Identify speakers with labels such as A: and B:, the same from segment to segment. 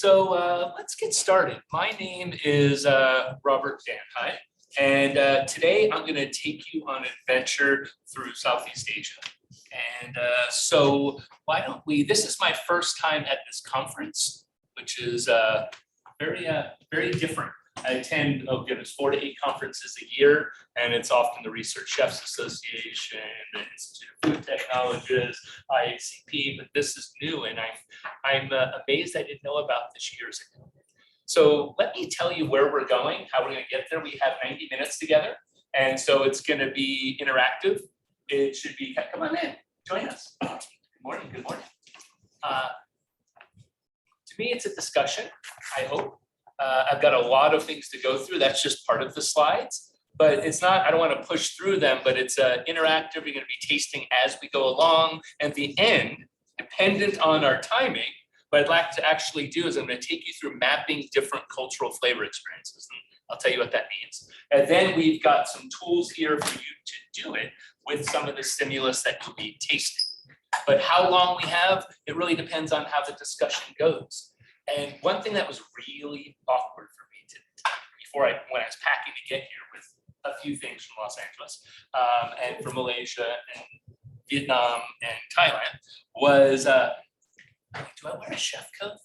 A: Let's get started. My name is Robert Danhai, and today I'm going to take you on an adventure through Southeast Asia. And why don't we, this is my first time at this conference, which is very different. I attend, 4 to 8 conferences a year, and it's often the Research Chefs Association, the Institute of Food Technologists, IACP, but this is new, and I'm amazed I didn't know about this years ago. So let me tell you where we're going, how we're going to get there. We have 90 minutes together, and so it's going to be interactive. It should be, come on in, join us. Good morning, good morning. To me, it's a discussion, I hope. I've got a lot of things to go through. That's just part of the slides, but it's not, I don't want to push through them, but it's interactive. You're going to be tasting as we go along. At the end, dependent on our timing, what I'd like to actually do is I'm going to take you through mapping different cultural flavor experiences. And I'll tell you what that means. And then we've got some tools here for you to do it with some of the stimulus that you'll be tasting. But how long we have, it really depends on how the discussion goes. And one thing that was really awkward for me when I was packing to get here with a few things from Los Angeles and from Malaysia and Vietnam and Thailand was, do I wear a chef coat?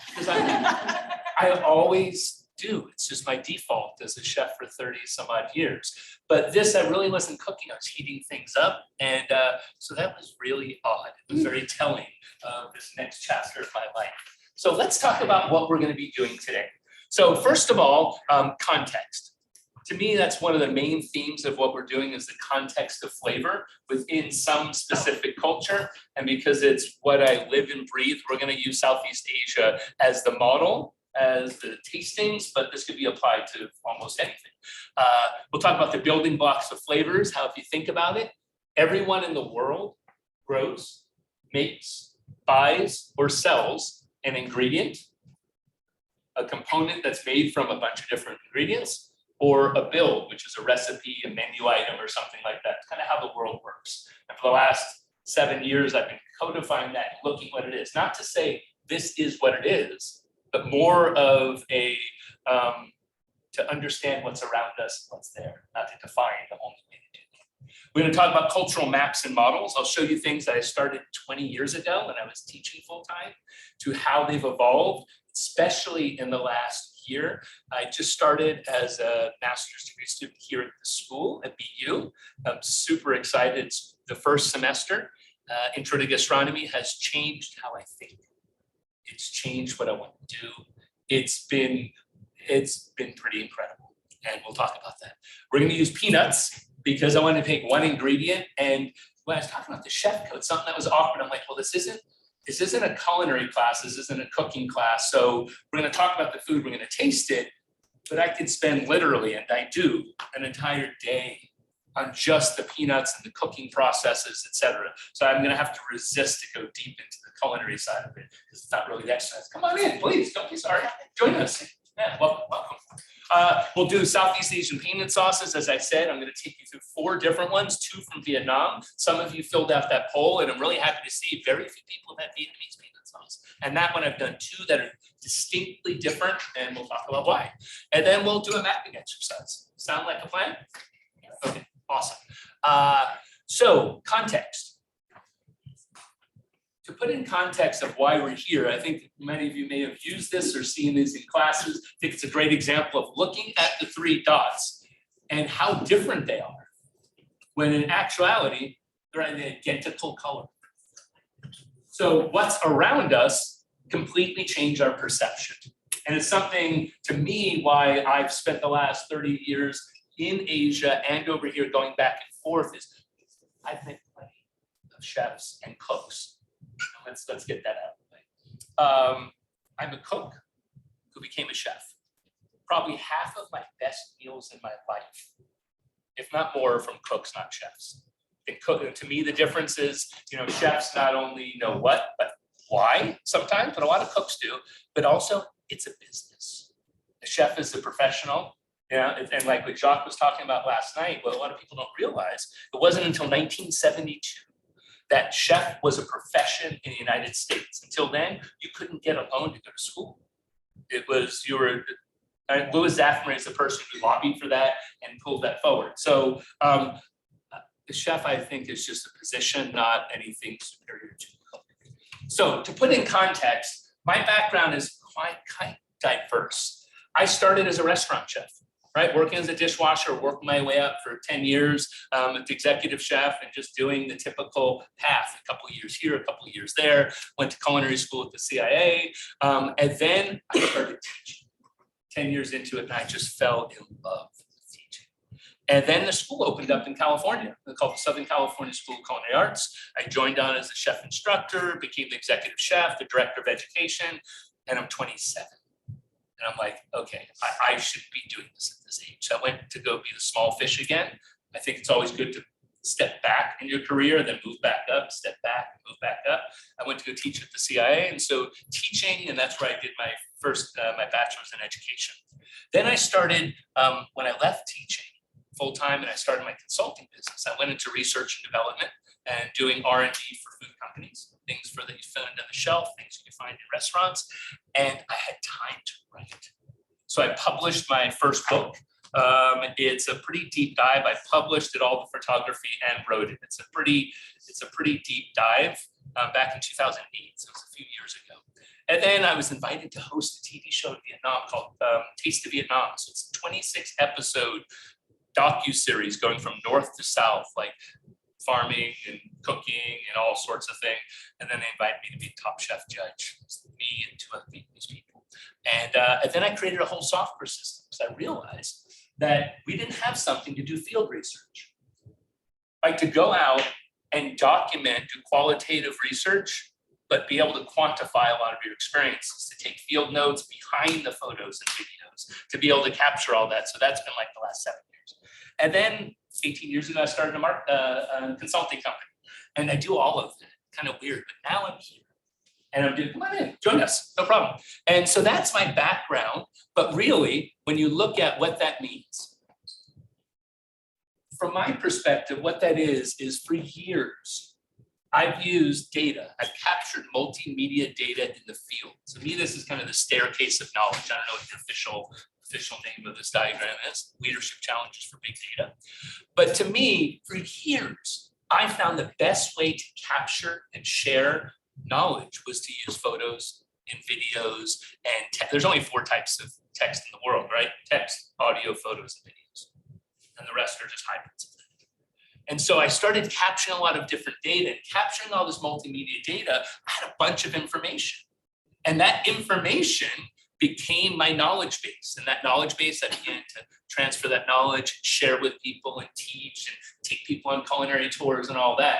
A: Because I always do. It's just my default as a chef for 30 some odd years. But this, I really wasn't cooking. I was heating things up. And so that was really odd. It was very telling of this next chapter of my life. So let's talk about what we're going to be doing today. So first of all, context. To me, that's one of the main themes of what we're doing is the context of flavor within some specific culture. And because it's what I live and breathe, we're going to use Southeast Asia as the model, as the tastings, but this could be applied to almost anything. We'll talk about the building blocks of flavors, how if you think about it, everyone in the world grows, makes, buys, or sells an ingredient, a component that's made from a bunch of different ingredients, or a build, which is a recipe, a menu item, or something like that. It's kind of how the world works. And for the last 7 years, I've been codifying that, looking what it is. Not to say this is what it is, but more of a, to understand what's around us, what's there, not to define the only way to do that. We're going to talk about cultural maps and models. I'll show you things that I started 20 years ago when I was teaching full-time to how they've evolved, especially in the last year. I just started as a master's degree student here at the school at BU. I'm super excited. It's the first semester. Intro to Gastronomy has changed how I think. It's changed what I want to do. It's been pretty incredible, and we'll talk about that. We're going to use peanuts because I wanted to take one ingredient, and when I was talking about the chef code, something that was awkward, I'm like, well, this isn't a culinary class, this isn't a cooking class, so we're going to talk about the food, we're going to taste it, but I could spend literally, and I do, an entire day on just the peanuts and the cooking processes, etc. So I'm going to have to resist to go deep into the culinary side of it because it's not really the exercise. Come on in, please, don't be sorry. Join us. Yeah, welcome. We'll do Southeast Asian peanut sauces. As I said, I'm going to take you through 4 different ones, 2 from Vietnam. Some of you filled out that poll, and I'm really happy to see very few people have had Vietnamese peanut sauce. And that one I've done 2 that are distinctly different, and we'll talk about why. And then we'll do a mapping exercise. Sound like a plan? Okay, awesome. So context. To put in context of why we're here, I think many of you may have used this or seen this in classes. I think it's a great example of looking at the 3 dots and how different they are, when in actuality, they're an identical color. So what's around us completely change our perception. And it's something, to me, why I've spent the last 30 years in Asia and over here going back and forth is I've met plenty of chefs and cooks. Let's get that out of the way. I'm a cook who became a chef. Probably half of my best meals in my life, if not more, from cooks, not chefs. And to me, the difference is, chefs not only know what, but why sometimes, but a lot of cooks do, but also it's a business. A chef is a professional. And like what Jacques was talking about last night, what a lot of people don't realize, it wasn't until 1972 that chef was a profession in the United States. Until then, you couldn't get a loan to go to school. It was, Louis Zafman is the person who lobbied for that and pulled that forward. So the chef, I think, is just a position, not anything superior to. So to put in context, my background is quite diverse. I started as a restaurant chef, right? Working as a dishwasher, worked my way up for 10 years as executive chef and just doing the typical path, a couple of years here, a couple of years there, went to culinary school at the CIA. And then I started teaching 10 years into it, and I just fell in love with teaching. And then the school opened up in California, called the Southern California School of Culinary Arts. I joined on as a chef instructor, became the executive chef, the director of education, and I'm 27. And I'm like, okay, I should be doing this at this age. So I went to go be the small fish again. I think it's always good to step back in your career, then move back up, step back, move back up. I went to go teach at the CIA. And so teaching, and that's where I did my first, my bachelor's in education. Then I started, when I left teaching full-time and I started my consulting business, I went into research and development and doing R&D for food companies, things that you find on the shelf, things you can find in restaurants. And I had time to write. So I published my first book. It's a pretty deep dive. I published it, all the photography, and wrote it. It's a pretty deep dive back in 2008. So it was a few years ago. And then I was invited to host a TV show in Vietnam called Taste of Vietnam. So it's a 26 episode docu-series going from north to south, like farming and cooking and all sorts of things. And then they invited me to be a top chef judge. It's me and two other Vietnamese people. And then I created a whole software system because I realized that we didn't have something to do field research. Like to go out and document, do qualitative research, but be able to quantify a lot of your experiences, to take field notes behind the photos and videos, to be able to capture all that. So that's been like the last 7 years. And then 18 years ago, I started a consulting company. And I do all of that, kind of weird, but now I'm here. And I'm doing, come on in, join us, no problem. And so that's my background. But really, when you look at what that means, from my perspective, what that is for years, I've used data. I've captured multimedia data in the field. To me, this is kind of the staircase of knowledge. I don't know what the official name of this diagram is, leadership challenges for big data. But to me, for years, I found the best way to capture and share knowledge was to use photos and videos and there's only 4 types of text in the world, right? Text, audio, photos, and videos. And the rest are just hybrids of that. And so I started capturing a lot of different data, and capturing all this multimedia data, I had a bunch of information. And that information became my knowledge base. And that knowledge base, I began to transfer that knowledge, share with people, and teach, and take people on culinary tours and all that.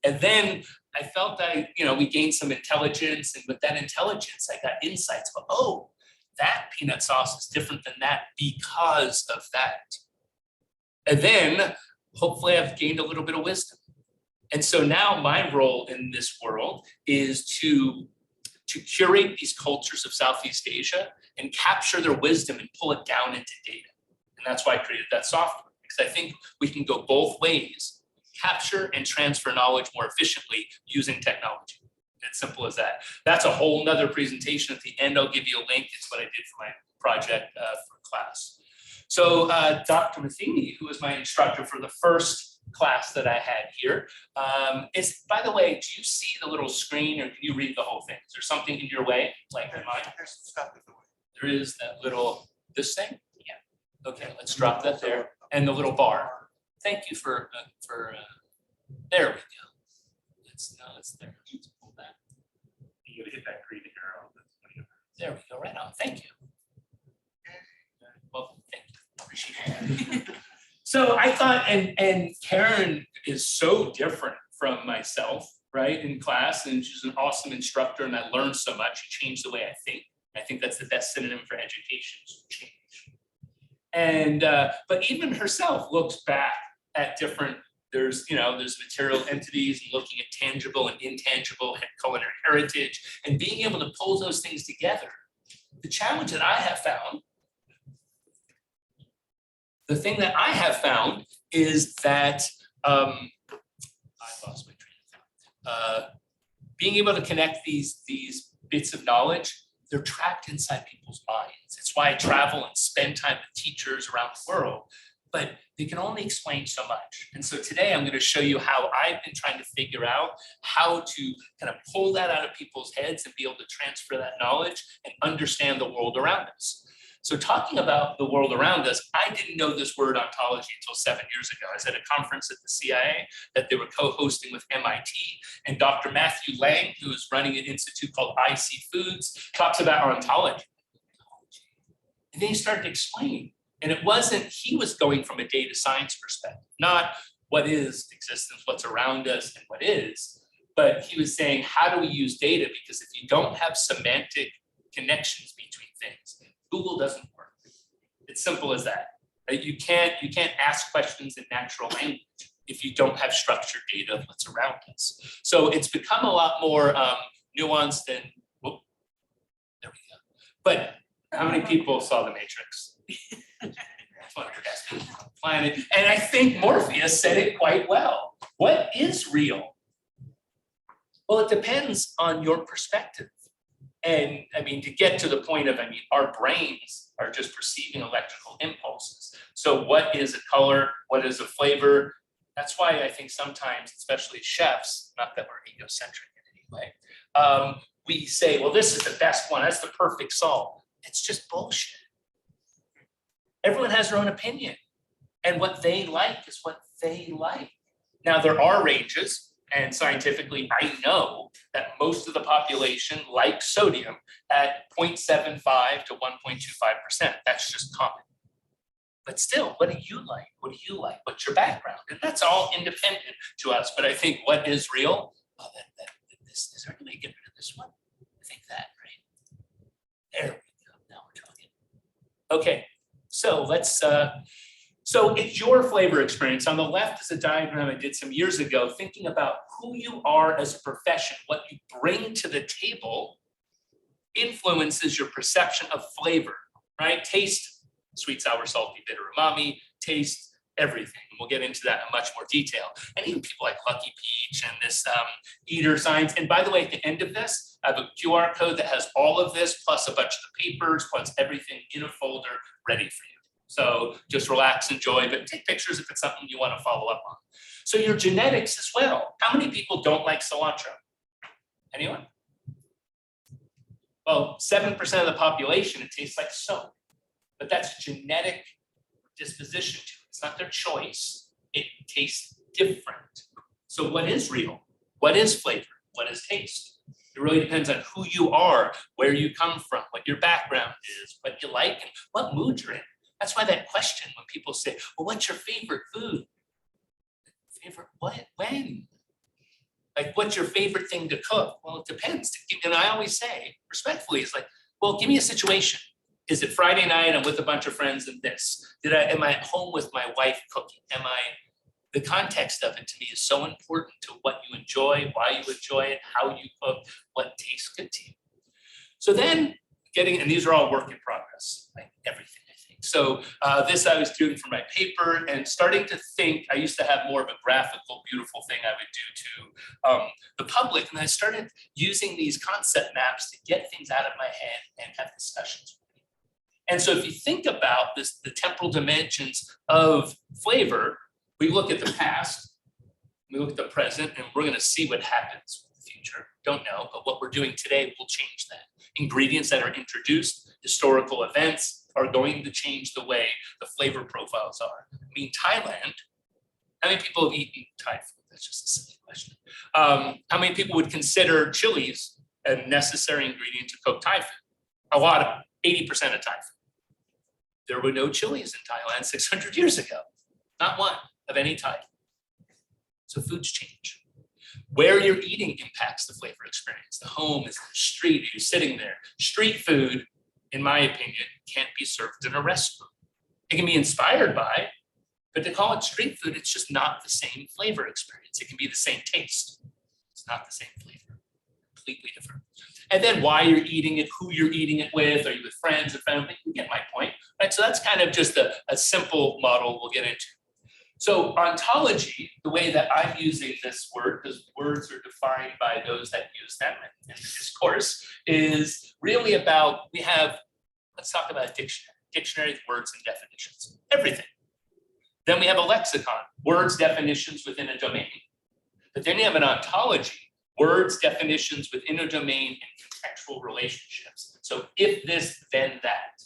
A: And then I felt that, we gained some intelligence, and with that intelligence, I got insights of, oh, that peanut sauce is different than that because of that. And then hopefully I've gained a little bit of wisdom. And so now my role in this world is to curate these cultures of Southeast Asia and capture their wisdom and pull it down into data. And that's why I created that software, because I think we can go both ways, capture and transfer knowledge more efficiently using technology. It's simple as that. That's a whole nother presentation. At the end, I'll give you a link. It's what I did for my project for class. So Dr. Matheny, who was my instructor for the first class that I had here, is, by the way, do you see the little screen, or can you read the whole thing? Is there something in your way, like in mine? There's some stuff in the way. There is that little, this thing? Yeah. Okay, let's drop that there. And the little bar. Thank you for there we go. It's there. Let's pull that. You gotta hit that green arrow. There we go, right on, thank you. Well, thank you, appreciate it. So I thought, and Karen is so different from myself, right, in class, and she's an awesome instructor, and I learned so much. She changed the way I think. I think that's the best synonym for education, is change. And but even herself looks back at different, there's material entities, and looking at tangible and intangible culinary heritage, and being able to pull those things together. The challenge that I have found, the thing that I have found is that I lost my train of thought. Being able to connect these bits of knowledge, they're trapped inside people's minds. It's why I travel and spend time with teachers around the world, but they can only explain so much. And so today I'm going to show you how I've been trying to figure out how to kind of pull that out of people's heads and be able to transfer that knowledge and understand the world around us. So talking about the world around us, I didn't know this word ontology until 7 years ago. I was at a conference at the CIA that they were co-hosting with MIT, and Dr. Matthew Lang, who is running an institute called IC Foods, talks about ontology. And then he started to explain, and it wasn't, he was going from a data science perspective, not what is existence, what's around us, and what is, but he was saying, how do we use data? Because if you don't have semantic connections between things, Google doesn't work. It's simple as that. Right? You can't ask questions in natural language if you don't have structured data of what's around us. So it's become a lot more nuanced and, whoop, there we go. But how many people saw The Matrix? Planet. And I think Morpheus said it quite well. What is real? Well, it depends on your perspective. And I mean, to get to the point of, I mean, our brains are just perceiving electrical impulses. So what is a color? What is a flavor? That's why I think sometimes, especially chefs, not that we're egocentric in any way, we say, well, this is the best one. That's the perfect salt. It's just bullshit. Everyone has their own opinion. And what they like is what they like. Now, there are ranges. And scientifically, I know that most of the population likes sodium at 0.75 to 1.25%. That's just common. But still, what do you like? What do you like? What's your background? And that's all independent to us. But I think what is real, oh, this is there any way to get rid of this one? I think that, right? There we go. Now we're talking. Okay, so let's so it's your flavor experience. On the left is a diagram I did some years ago, thinking about who you are as a profession, what you bring to the table influences your perception of flavor, right? Taste, sweet, sour, salty, bitter, umami, taste, everything. And we'll get into that in much more detail. And even people like Lucky Peach and this eater science. And by the way, at the end of this, I have a QR code that has all of this, plus a bunch of the papers, plus everything in a folder ready for you. So just relax, enjoy, but take pictures if it's something you want to follow up on. So your genetics as well. How many people don't like cilantro? Anyone? Well, 7% of the population, it tastes like soap. But that's genetic disposition to it. It's not their choice. It tastes different. So what is real? What is flavor? What is taste? It really depends on who you are, where you come from, what your background is, what you like, and what mood you're in. That's why that question, when people say, well, what's your favorite food? Favorite what? When? Like, what's your favorite thing to cook? Well, it depends. And I always say, respectfully, it's like, well, give me a situation. Is it Friday night? I'm with a bunch of friends and this. Am I at home with my wife cooking? The context of it to me is so important to what you enjoy, why you enjoy it, how you cook, what tastes good to you. So then and these are all work in progress, like everything. So this I was doing for my paper and starting to think, I used to have more of a graphical, beautiful thing I would do to the public. And I started using these concept maps to get things out of my head and have discussions. And so if you think about this, the temporal dimensions of flavor, we look at the past, we look at the present, and we're going to see what happens with the future. Don't know, but what we're doing today will change that. Ingredients that are introduced, historical events, are going to change the way the flavor profiles are. I mean, Thailand, how many people have eaten Thai food? That's just a silly question. How many people would consider chilies a necessary ingredient to cook Thai food? A lot of 80% of Thai food. There were no chilies in Thailand 600 years ago. Not one of any type. So foods change. Where you're eating impacts the flavor experience. The home is the street, you're sitting there. Street food, in my opinion, can't be served in a restaurant. It can be inspired by, but to call it street food, it's just not the same flavor experience. It can be the same taste. It's not the same flavor, completely different. And then why you're eating it, who you're eating it with, are you with friends or family? You get my point, right? So that's kind of just a simple model we'll get into. So ontology, the way that I'm using this word, because words are defined by those that use them in the discourse, is really about, let's talk about a dictionary. Dictionary, words and definitions, everything. Then we have a lexicon, words, definitions within a domain. But then you have an ontology, words, definitions within a domain and contextual relationships. So if this, then that.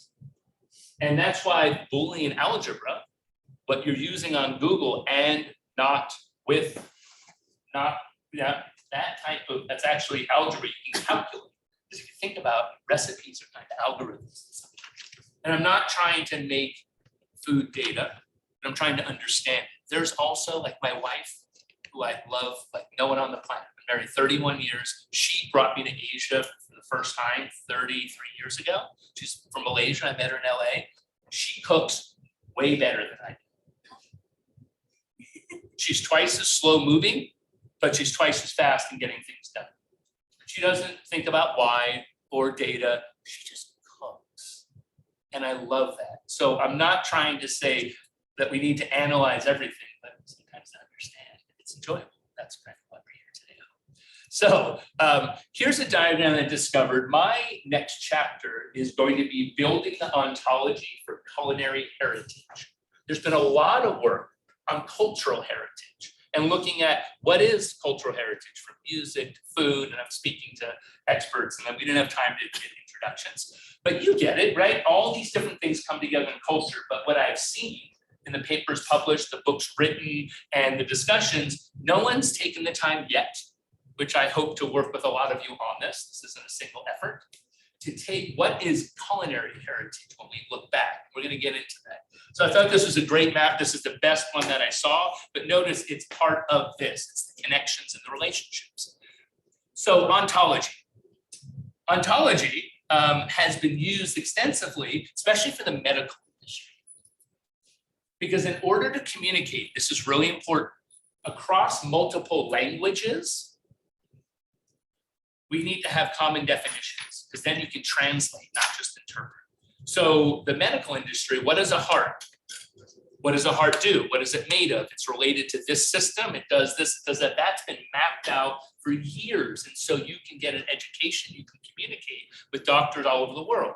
A: And that's why Boolean algebra, what you're using on Google and not that type of, that's actually algebra you can calculate. Because if you think about recipes are kind of algorithms. And I'm not trying to make food data, but I'm trying to understand it. There's also like my wife, who I love like no one on the planet. I'm married 31 years. She brought me to Asia for the first time 33 years ago. She's from Malaysia. I met her in LA. She cooks way better than I do. She's twice as slow moving, but she's twice as fast in getting things done. She doesn't think about why or data. She just cooks. And I love that. So I'm not trying to say that we need to analyze everything, but sometimes to understand. It's enjoyable. That's kind of what we're here today. So here's a diagram I discovered. My next chapter is going to be building the ontology for culinary heritage. There's been a lot of work on cultural heritage and looking at what is cultural heritage from music to food. And I'm speaking to experts, and then we didn't have time to get introductions. But you get it, right? All these different things come together in culture. But what I've seen in the papers published, the books written, and the discussions, no one's taken the time yet, which I hope to work with a lot of you on this. This isn't a single effort, to take what is culinary heritage when we look back. We're going to get into that. So I thought this was a great map. This is the best one that I saw, but notice it's part of this. It's the connections and the relationships. So ontology. Ontology has been used extensively, especially for the medical industry. Because in order to communicate, this is really important, across multiple languages, we need to have common definitions, because then you can translate, not just interpret. So the medical industry, what is a heart? What does a heart do? What is it made of? It's related to this system. It does this, does that. That's been mapped out for years. And so you can get an education, you can communicate with doctors all over the world.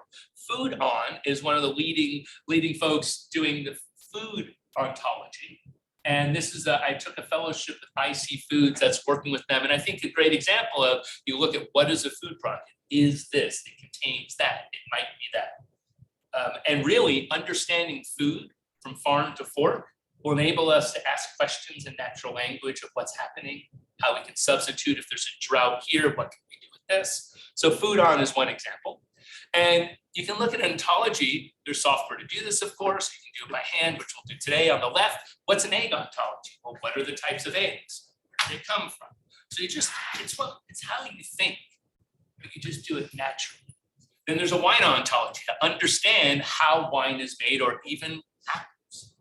A: Food On is one of the leading folks doing the food ontology. And this is I took a fellowship with IC Foods that's working with them. And I think a great example of, you look at what is a food product? Is this, it contains that, it might be that. And really understanding food from farm to fork will enable us to ask questions in natural language of what's happening, how we can substitute if there's a drought here, what can we do with this? So Food On is one example. And you can look at ontology. There's software to do this, of course. You can do it by hand, which we'll do today. On the left, what's an egg ontology? Well, what are the types of eggs? Where do they come from? So it's how you think, but you just do it naturally. Then there's a wine ontology to understand how wine is made, or even happens,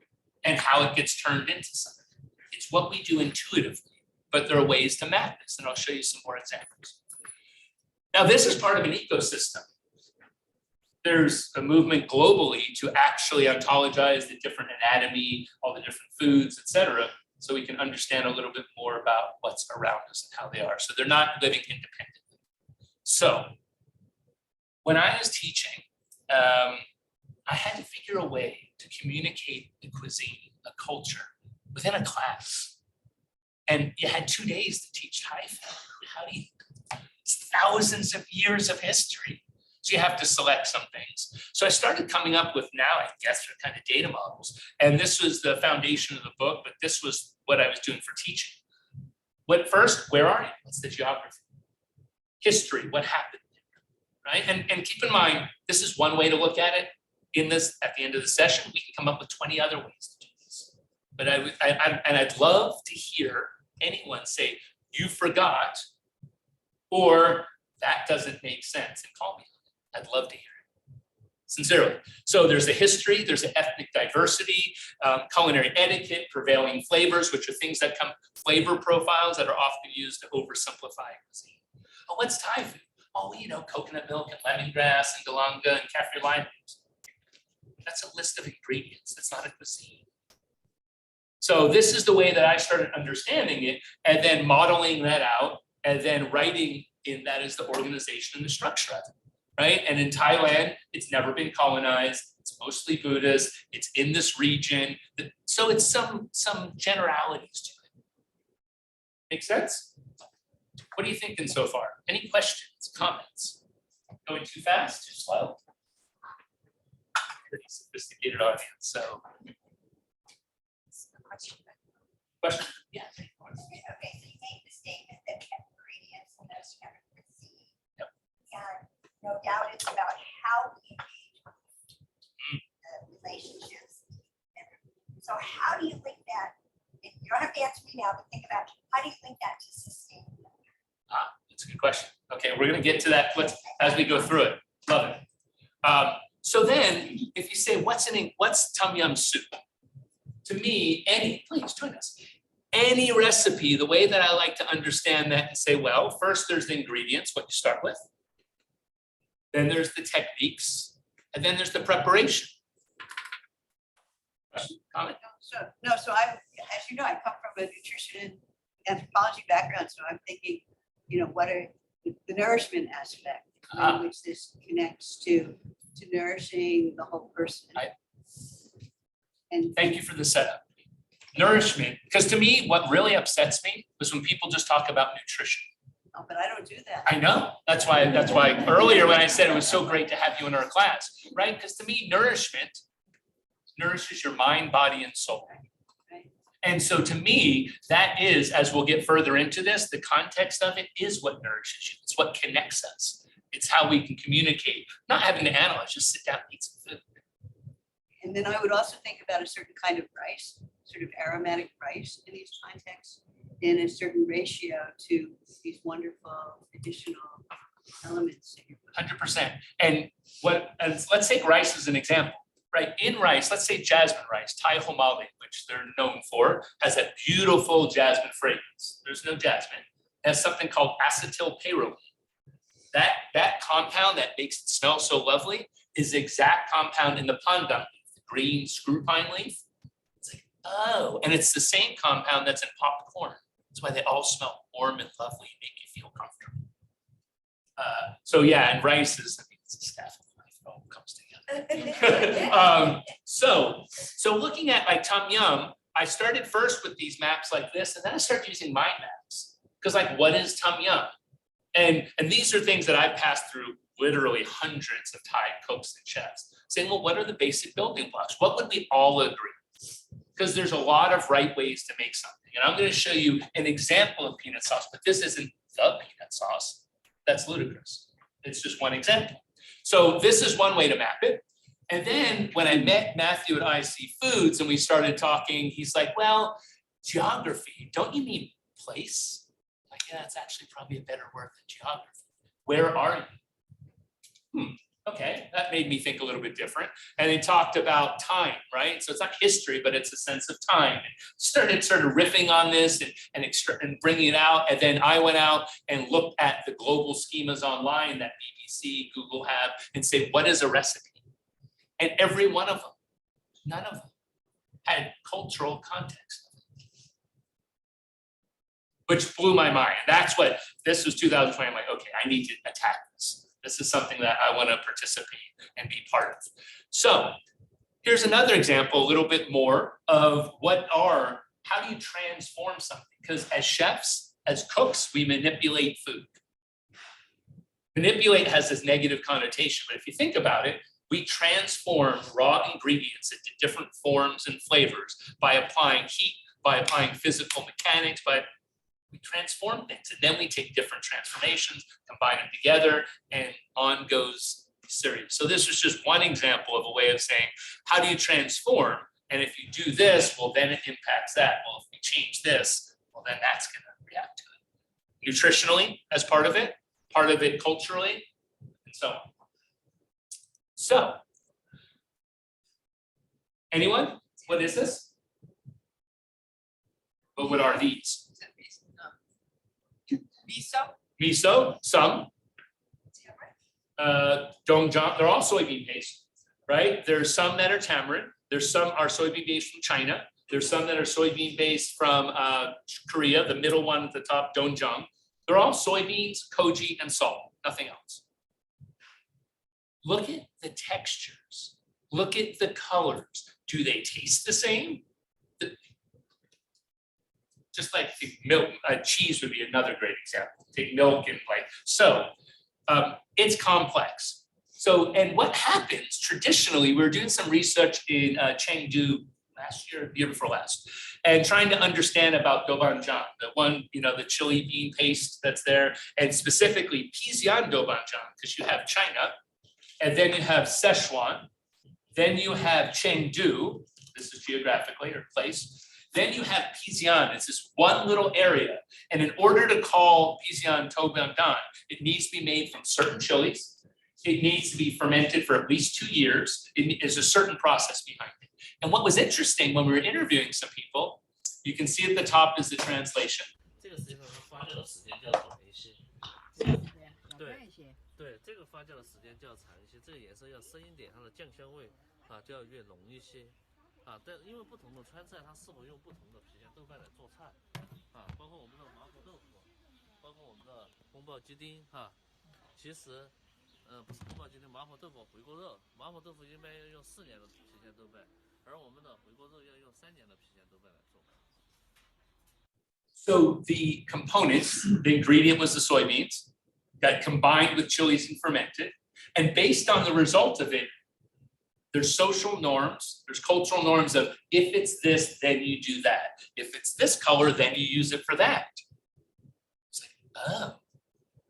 A: and how it gets turned into something. It's what we do intuitively, but there are ways to map this, and I'll show you some more examples. Now, this is part of an ecosystem. There's a movement globally to actually ontologize the different anatomy, all the different foods, et cetera, so we can understand a little bit more about what's around us and how they are. So they're not living independently. So when I was teaching, I had to figure a way to communicate the cuisine, a culture, within a class. And you had 2 days to teach Thai food. How do you, it's thousands of years of history. So you have to select some things. So I started coming up with, now I guess, are kind of data models. And this was the foundation of the book, but this was what I was doing for teaching. First, where are you? What's the geography? History, what happened? Right? And keep in mind, this is one way to look at it. In this, at the end of the session, we can come up with 20 other ways to do this. But I'd love to hear anyone say, you forgot, or that doesn't make sense, and call me. I'd love to hear it, sincerely. So there's a history, there's an ethnic diversity, culinary etiquette, prevailing flavors, which are things that come, flavor profiles that are often used to oversimplify cuisine. Oh, what's Thai food? Oh, coconut milk and lemongrass and galanga and kaffir lime juice. That's a list of ingredients. That's not a cuisine. So this is the way that I started understanding it, and then modeling that out, and then writing in that as the organization and the structure of it, right? And in Thailand, it's never been colonized. It's mostly Buddhist. It's in this region. So it's some generalities to it. Make sense? What are you thinking so far? Any questions, comments? Going too fast, too slow? Pretty sophisticated audience, so. Question? Yeah.
B: Okay, so you made the statement that ingredients and those you haven't received.
A: Yep.
B: And no doubt it's about how we engage with the relationships. So how do you link that? You don't have to answer me now, but think about how do you link that to sustainability?
A: That's a good question. Okay, we're gonna get to that as we go through it. Love it. So then, if you say, what's tom yum soup? To me, please join us. Any recipe, the way that I like to understand that and say, well, first there's the ingredients, what you start with. Then there's the techniques, and then there's the preparation. Question, comment?
C: So I, as you know, I come from a nutrition and anthropology background, so I'm thinking, what are the nourishment aspect in which this connects to nourishing the whole person. And
A: Thank you for the setup. Nourishment, because to me, what really upsets me was when people just talk about nutrition.
C: oh, but I don't do that.
A: I know, that's why earlier when I said it was so great to have you in our class, right? Because to me, nourishment nourishes your mind, body, and soul.
C: Right.
A: And so to me, that is, as we'll get further into this, the context of it is what nourishes you. It's what connects us. It's how we can communicate, not having to analyze, just sit down and eat some food.
C: And then I would also think about a certain kind of rice, sort of aromatic rice in these contexts, in a certain ratio to these wonderful additional elements.
A: 100%. And let's take rice as an example, right? In rice, let's say jasmine rice, Thai homale, which they're known for, has a beautiful jasmine fragrance. There's no jasmine. It has something called acetylpyrrolene. That compound that makes it smell so lovely is the exact compound in the pandan, the green screw pine leaf. It's like, oh, and it's the same compound that's in popcorn. That's why they all smell warm and lovely and make you feel comfortable. So yeah, and rice is, it's the staff of life, it all comes together. So looking at like tom yum, I started first with these maps like this, and then I started using mind maps. Because like, what is tom yum? And these are things that I've passed through literally hundreds of Thai cooks and chefs, saying, well, what are the basic building blocks? What would we all agree? Because there's a lot of right ways to make something. And I'm going to show you an example of peanut sauce, but this isn't the peanut sauce. That's ludicrous. It's just one example. So this is one way to map it. And then when I met Matthew at IC Foods and we started talking, he's like, well, geography, don't you mean place? Like, yeah, that's actually probably a better word than geography. Where are you? Okay, that made me think a little bit different. And they talked about time, right? So it's not history, but it's a sense of time. And started riffing on this and bringing it out. And then I went out and looked at the global schemas online that BBC, Google have, and say, what is a recipe? And every one of them, none of them, had cultural context. Which blew my mind. That's what, this was 2020. I'm like, okay, I need to attack this. This is something that I want to participate and be part of. So here's another example, a little bit more of how do you transform something? Because as chefs, as cooks, we manipulate food. Manipulate has this negative connotation, but if you think about it, we transform raw ingredients into different forms and flavors by applying heat, by applying physical mechanics, we transform things, and then we take different transformations, combine them together, and on goes the series. So this was just one example of a way of saying, how do you transform? And if you do this, well, then it impacts that. Well, if we change this, well, then that's going to react to it. Nutritionally, as part of it culturally, and so on. So, anyone? What is this? What are these? Miso, some. Doenjang, they're all soybean based, right? There's some that are tamarind. There's some are soybean based from China. There's some that are soybean based from Korea, the middle one at the top, doenjang. They're all soybeans, koji, and salt, nothing else. Look at the textures. Look at the colors. Do they taste the same? Just like milk, cheese would be another great example. Take milk and it's complex. So, and what happens traditionally, we were doing some research in Chengdu last year, the year before last, and trying to understand about doubanjiang, the one, the chili bean paste that's there, and specifically Pijian doubanjiang, because you have China, and then you have Sichuan, then you have Chengdu, this is geographically or place, then you have Pijian, it's this one little area, and in order to call Pijian doubanjiang, it needs to be made from certain chilies, it needs to be fermented for at least 2 years, there's a certain process behind it. And what was interesting when we were interviewing some people, you can see at the top is the translation.
D: 对，这个发酵的时间就要长一些，这个颜色要深一点，它的酱香味就要越浓一些但因为不同的川菜，它适合用不同的郫县豆瓣来做菜包括我们的麻婆豆腐，包括我们的宫保鸡丁其实不是宫保鸡丁，麻婆豆腐回锅肉，麻婆豆腐一般要用4年的郫县豆瓣，而我们的回锅肉要用3年的郫县豆瓣来做。
A: So the components, the ingredient was the soybeans, got combined with chilies and fermented. And based on the result of it, there's social norms, there's cultural norms of if it's this, then you do that. If it's this color, then you use it for that. It's like, oh.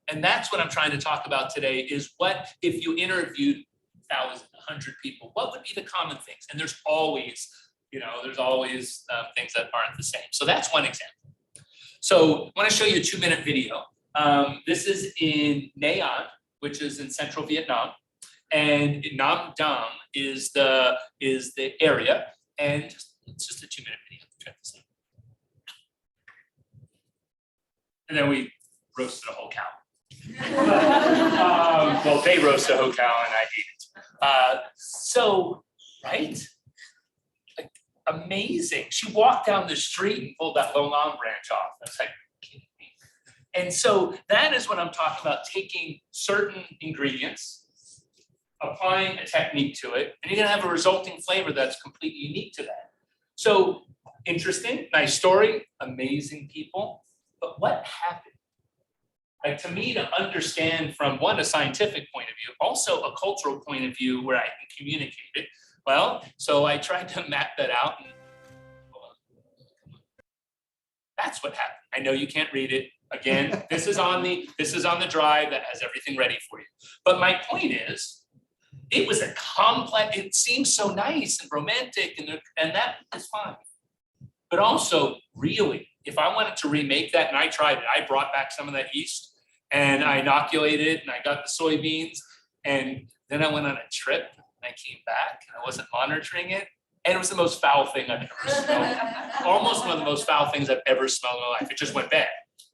A: And that's what I'm trying to talk about today is what if you interviewed 1,000, 100 people, what would be the common things? And there's always, things that aren't the same. So that's one example. So I want to show you a 2-minute video. This is in Nha An, which is in central Vietnam, and Nam Dang is the area, and it's just a 2-minute video. Check this out. And then we roasted a whole cow. Well, they roasted a whole cow, and I ate it. So, right? Like, amazing. She walked down the street and pulled that long branch off. That's like. And so that is what I'm talking about, taking certain ingredients, applying a technique to it, and you're gonna have a resulting flavor that's completely unique to that. So interesting, nice story, amazing people, but what happened? Like to me, to understand from one, a scientific point of view, also a cultural point of view where I can communicate it. Well, so I tried to map that out. And, that's what happened. I know you can't read it. Again, this is on the drive that has everything ready for you. But my point is, it was a complex, it seems so nice and romantic and that is fine. But also, really, if I wanted to remake that, and I tried it, I brought back some of that yeast and I inoculated it and I got the soybeans, and then I went on a trip and I came back and I wasn't monitoring it. And it was the most foul thing I've ever smelled. Almost one of the most foul things I've ever smelled in my life. It just went bad.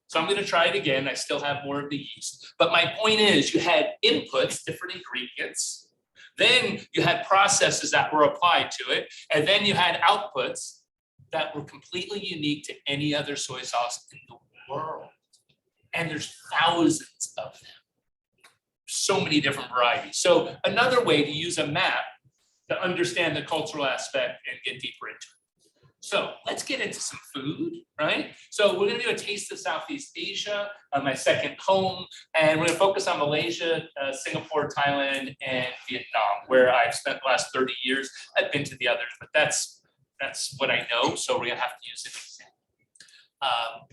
A: So I'm going to try it again. I still have more of the yeast. But my point is, you had inputs, different ingredients. Then you had processes that were applied to it. And then you had outputs that were completely unique to any other soy sauce in the world. And there's thousands of them. So many different varieties. So another way to use a map to understand the cultural aspect and get deeper into it. So let's get into some food, right? So we're gonna do a taste of Southeast Asia, my second home, and we're gonna focus on Malaysia, Singapore, Thailand, and Vietnam, where I've spent the last 30 years. I've been to the others, but that's what I know, so we're gonna have to use it.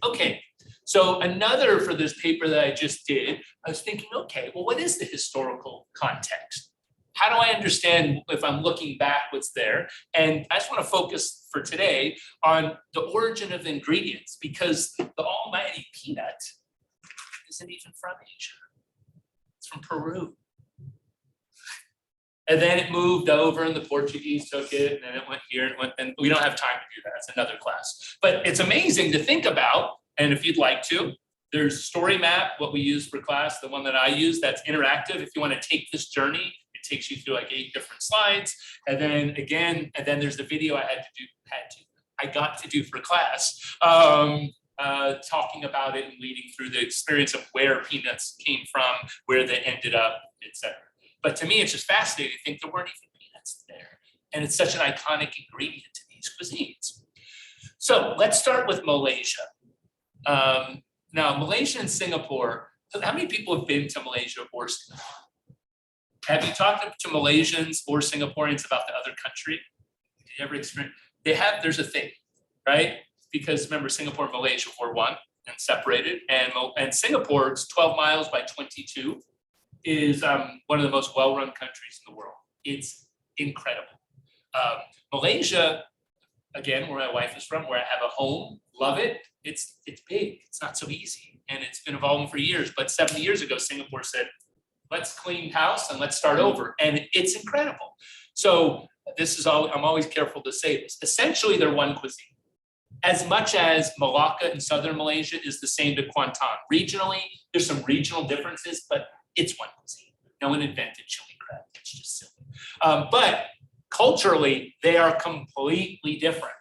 A: Okay, so another for this paper that I just did, I was thinking, okay, well, what is the historical context? How do I understand if I'm looking back what's there? And I just want to focus for today on the origin of the ingredients, because the almighty peanut isn't even from Asia. It's from Peru. And then it moved over and the Portuguese took it, and then it went here and went, and we don't have time to do that. It's another class. But it's amazing to think about, and if you'd like to, there's Story Map, what we use for class, the one that I use, that's interactive. If you want to take this journey, takes you through like 8 different slides. And then again, and then there's the video I had to I got to do for class, talking about it and leading through the experience of where peanuts came from, where they ended up, etc. But to me, it's just fascinating to think there weren't even peanuts there. And it's such an iconic ingredient to these cuisines. So let's start with Malaysia. Now, Malaysia and Singapore, how many people have been to Malaysia or Singapore? Have you talked to Malaysians or Singaporeans about the other country? Did you ever experience? There's a thing, right? Because remember, Singapore and Malaysia were one and separated, and Singapore's 12 miles by 22 is one of the most well-run countries in the world. It's incredible. Malaysia, again, where my wife is from, where I have a home, love it. It's big, it's not so easy, and it's been evolving for years. But 70 years ago, Singapore said, let's clean house and let's start over, and it's incredible. So this is all, I'm always careful to say this. Essentially, they're one cuisine. As much as Malacca in southern Malaysia is the same to Kuantan. Regionally, there's some regional differences, but it's one cuisine. No one invented chili crab, it's just silly. But culturally, they are completely different.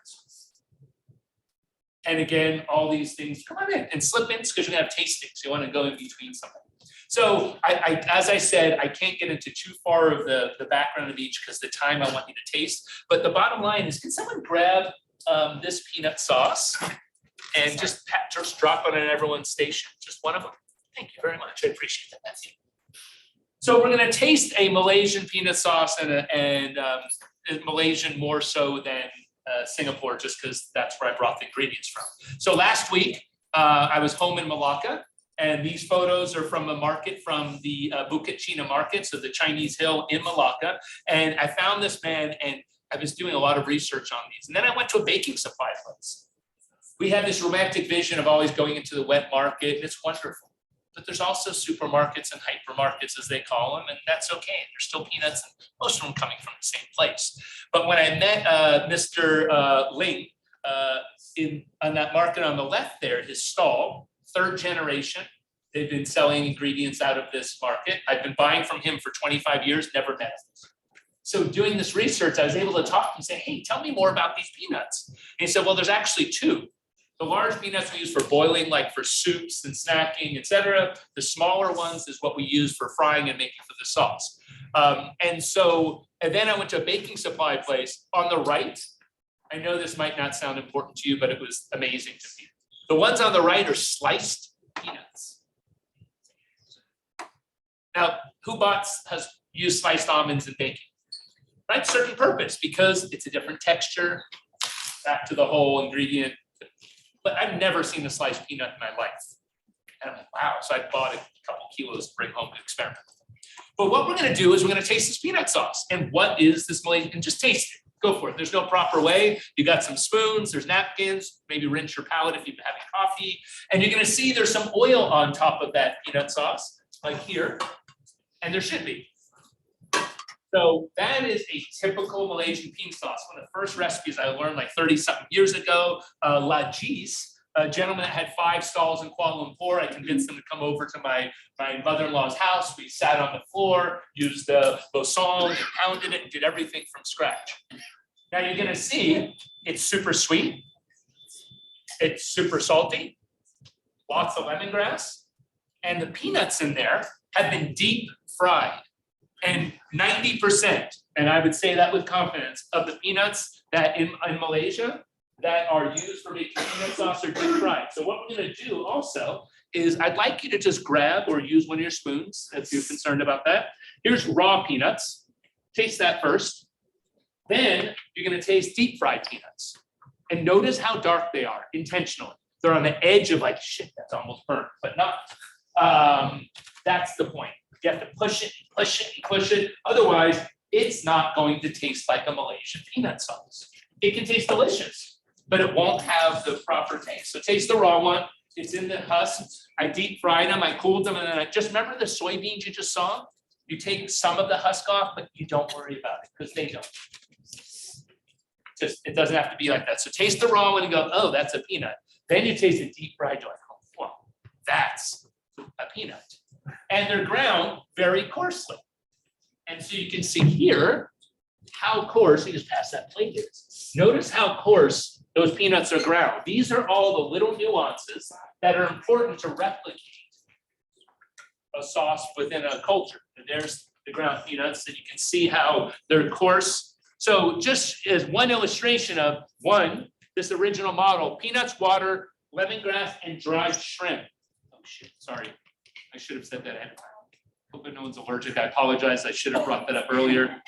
A: And again, all these things, come on in and slip in because you're gonna have tastings. You wanna go in between something. So as I said, I can't get into too far of the background of each because the time I want you to taste. But the bottom line is, can someone grab this peanut sauce and just drop it on everyone's station? Just one of them. Thank you very much. I appreciate that, Matthew. So we're going to taste a Malaysian peanut sauce and Malaysian more so than Singapore, just because that's where I brought the ingredients from. So last week, I was home in Malacca, and these photos are from a market from the Bukit China market, so the Chinese hill in Malacca. And I found this man, and I was doing a lot of research on these. And then I went to a baking supply place. We have this romantic vision of always going into the wet market, and it's wonderful. But there's also supermarkets and hypermarkets, as they call them, and that's okay. There's still peanuts, and most of them coming from the same place. But when I met Mr. Ling on that market on the left there, his stall, third generation, they've been selling ingredients out of this market. I've been buying from him for 25 years, never met him. So doing this research, I was able to talk and say, hey, tell me more about these peanuts. And he said, well, there's actually two. The large peanuts we use for boiling, like for soups and snacking, et cetera. The smaller ones is what we use for frying and making for the sauce. And then I went to a baking supply place on the right. I know this might not sound important to you, but it was amazing to me. The ones on the right are sliced peanuts. Now, who has used sliced almonds in baking? Right, certain purpose, because it's a different texture, back to the whole ingredient. But I've never seen a sliced peanut in my life. And I'm like, wow. So I bought a couple kilos to bring home to experiment. But what we're gonna do is we're gonna taste this peanut sauce. And what is this Malaysian? And just taste it. Go for it. There's no proper way. You got some spoons, there's napkins, maybe rinse your palate if you've been having coffee. And you're gonna see there's some oil on top of that peanut sauce, like here. And there should be. So that is a typical Malaysian peanut sauce. One of the first recipes I learned like 30-something years ago, Lajis, a gentleman that had 5 stalls in Kuala Lumpur. I convinced him to come over to my mother-in-law's house. We sat on the floor, used the bosong, and pounded it, and did everything from scratch. Now you're gonna see it's super sweet. It's super salty, lots of lemongrass, and the peanuts in there have been deep fried. And 90%, and I would say that with confidence, of the peanuts that in Malaysia that are used for making peanut sauce are deep fried. So what we're gonna do also is I'd like you to just grab or use one of your spoons if you're concerned about that. Here's raw peanuts. Taste that first. Then you're gonna taste deep fried peanuts. And notice how dark they are intentionally. They're on the edge of like, shit, that's almost burnt, but not. That's the point. You have to push it, push it, and push it. Otherwise, it's not going to taste like a Malaysian peanut sauce. It can taste delicious, but it won't have the proper taste. So taste the raw one. It's in the husk. I deep fried them, I cooled them, and then I just remember the soybeans you just saw? You take some of the husk off, but you don't worry about it because they don't. Just, it doesn't have to be like that. So taste the raw one and go, oh, that's a peanut. Then you taste it deep fried, you're like, oh, wow, that's a peanut. And they're ground very coarsely. And so you can see here how coarse, you just pass that plate here. Notice how coarse those peanuts are ground. These are all the little nuances that are important to replicate a sauce within a culture. And there's the ground peanuts, and you can see how they're coarse. So just as one illustration of one, this original model, peanuts, water, lemongrass, and dried shrimp. Oh shit, sorry. I should have said that ahead of time. Hope no one's allergic. I apologize. I should have brought that up earlier.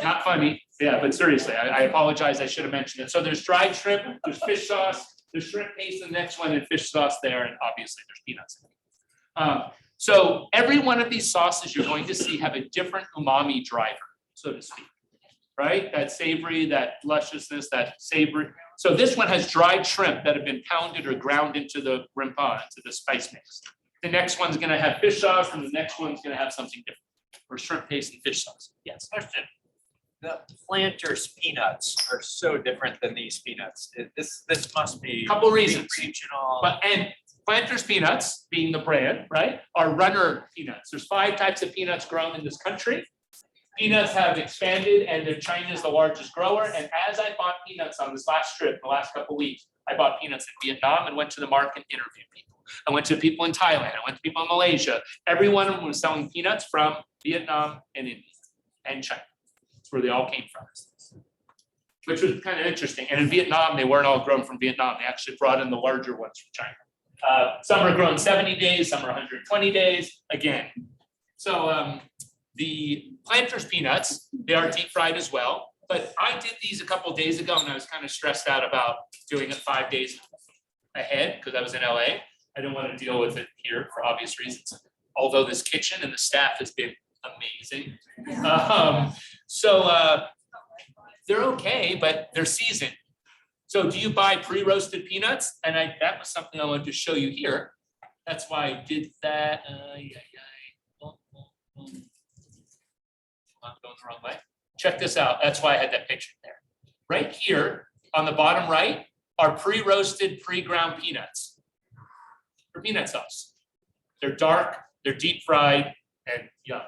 A: Not funny. Yeah, but seriously, I apologize. I should have mentioned it. So there's dried shrimp, there's fish sauce, there's shrimp paste in the next one, and fish sauce there, and obviously there's peanuts. So every one of these sauces you're going to see have a different umami driver, so to speak, right? That savory, that lusciousness, that savory. So this one has dried shrimp that have been pounded or ground into the rimpa, into the spice mix. The next one's gonna have fish sauce, and the next one's gonna have something different, or shrimp paste and fish sauce. Yes.
E: Question. The Planters peanuts are so different than these peanuts. This must be.
A: Couple reasons.
E: Regional.
A: And Planters peanuts, being the brand, right, are runner peanuts. There's 5 types of peanuts grown in this country. Peanuts have expanded, and China is the largest grower. And as I bought peanuts on this last trip, the last couple of weeks, I bought peanuts in Vietnam and went to the market and interviewed people. I went to people in Thailand. I went to people in Malaysia. Every one of them was selling peanuts from Vietnam and India and China. That's where they all came from, which was kind of interesting. And in Vietnam, they weren't all grown from Vietnam. They actually brought in the larger ones from China. Some are grown 70 days, some are 120 days, again. So the Planters peanuts, they are deep fried as well. But I did these a couple of days ago, and I was kind of stressed out about doing it 5 days ahead because I was in LA. I didn't want to deal with it here for obvious reasons, although this kitchen and the staff has been amazing. They're okay, but they're seasoned. So do you buy pre-roasted peanuts? And that was something I wanted to show you here. That's why I did that. I'm going the wrong way. Check this out. That's why I had that picture there. Right here on the bottom right are pre-roasted, pre-ground peanuts for peanut sauce. They're dark, they're deep fried, and yum.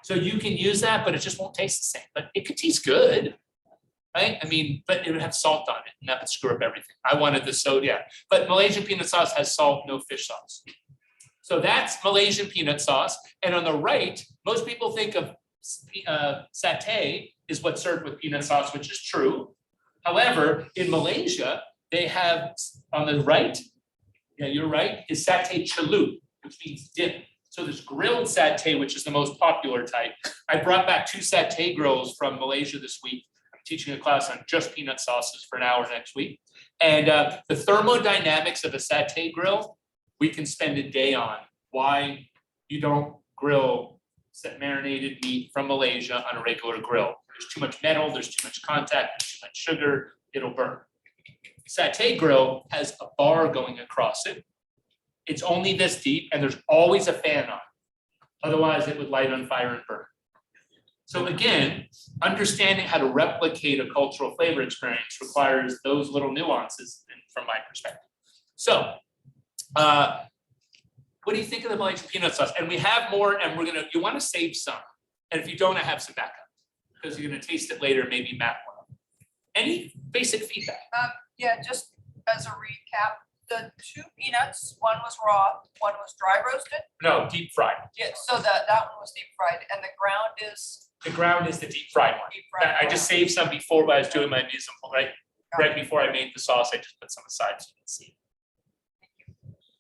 A: So you can use that, but it just won't taste the same. But it could taste good, right? I mean, but it would have salt on it, and that would screw up everything. I wanted the soda, but Malaysian peanut sauce has salt, no fish sauce. So that's Malaysian peanut sauce. And on the right, most people think of satay is what's served with peanut sauce, which is true. However, in Malaysia, they have on the right, yeah, you're right, is satay chalut, which means dip. So there's grilled satay, which is the most popular type. I brought back 2 satay grills from Malaysia this week. I'm teaching a class on just peanut sauces for an hour next week. And the thermodynamics of a satay grill, we can spend a day on. Why you don't grill marinated meat from Malaysia on a regular grill. There's too much metal, there's too much contact, there's too much sugar, it'll burn. Satay grill has a bar going across it. It's only this deep, and there's always a fan on. Otherwise, it would light on fire and burn. So again, understanding how to replicate a cultural flavor experience requires those little nuances from my perspective. So, what do you think of the Malaysian peanut sauce? And we have more, and you want to save some. And if you don't, I have some backup because you're going to taste it later, maybe Matt will. Any basic feedback?
F: Yeah, just as a recap, the 2 peanuts, one was raw, one was dry roasted.
A: No, deep fried.
F: Yeah, so that one was deep fried, and the ground is
A: The ground is the deep fried one.
F: deep fried.
A: I just saved some before when I was doing my mise en place, right before I made the sauce. I just put some aside so you can see.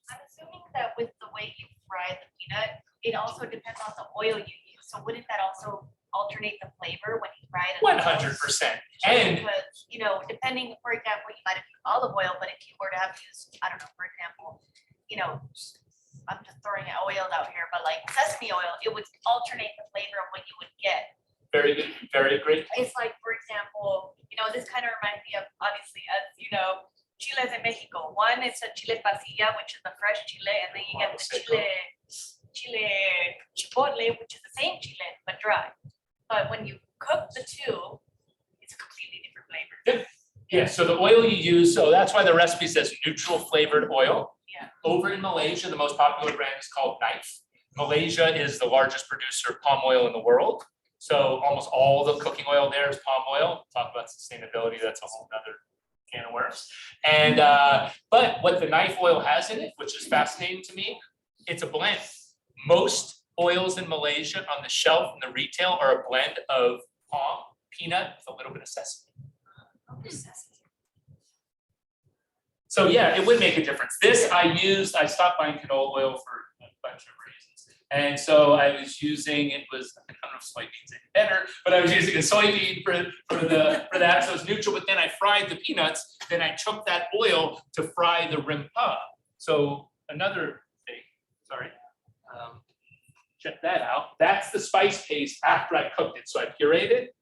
G: I'm assuming that with the way you fry the peanut, it also depends on the oil you use. So wouldn't that also alternate the flavor when you fry it?
A: 100%. And
G: Because, depending, for example, you might have used olive oil, but if you were to have used, I don't know, for example, I'm just throwing oils out here, but like sesame oil, it would alternate the flavor of what you would get.
A: very good, very great.
G: It's like, for example, this kind of reminds me of, obviously, as you know, chiles in Mexico. One is a chile pasilla, which is the fresh chile, and then you get the chile chipotle, which is the same chile, but dry. But when you cook the 2, it's a completely different flavor.
A: Yeah, so the oil you use, so that's why the recipe says neutral flavored oil.
G: Yeah.
A: Over in Malaysia, the most popular brand is called Knife. Malaysia is the largest producer of palm oil in the world. So almost all the cooking oil there is palm oil. Talk about sustainability, that's a whole nother can of worms. And but what the knife oil has in it, which is fascinating to me, it's a blend. Most oils in Malaysia on the shelf in the retail are a blend of palm, peanut, with a little bit of sesame. So yeah, it would make a difference. This I stopped buying canola oil for a bunch of reasons. And so I was using, I don't know if soybeans are better, but I was using a soybean for that, so it's neutral, but then I fried the peanuts, then I took that oil to fry the rimpa. So another thing, sorry, check that out. That's the spice paste after I cooked it. So I pureed it,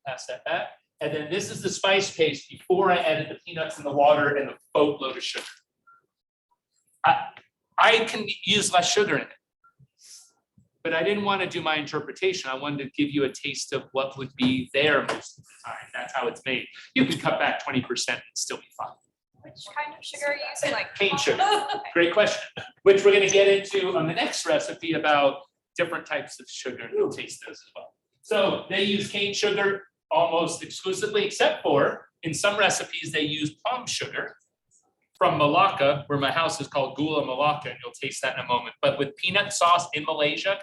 A: pass that back. And then this is the spice paste before I added the peanuts in the water and a boatload of sugar. I can use less sugar in it, but I didn't want to do my interpretation. I wanted to give you a taste of what would be there most of the time. That's how it's made. You can cut back 20% and still be fine.
F: Which kind of sugar are you using, like?
A: Cane sugar. Great question, which we're going to get into on the next recipe about different types of sugar, and you'll taste those as well. So they use cane sugar almost exclusively, except for in some recipes, they use palm sugar from Malacca, where my house is called Gula Malacca, and you'll taste that in a moment. But with peanut sauce in Malaysia,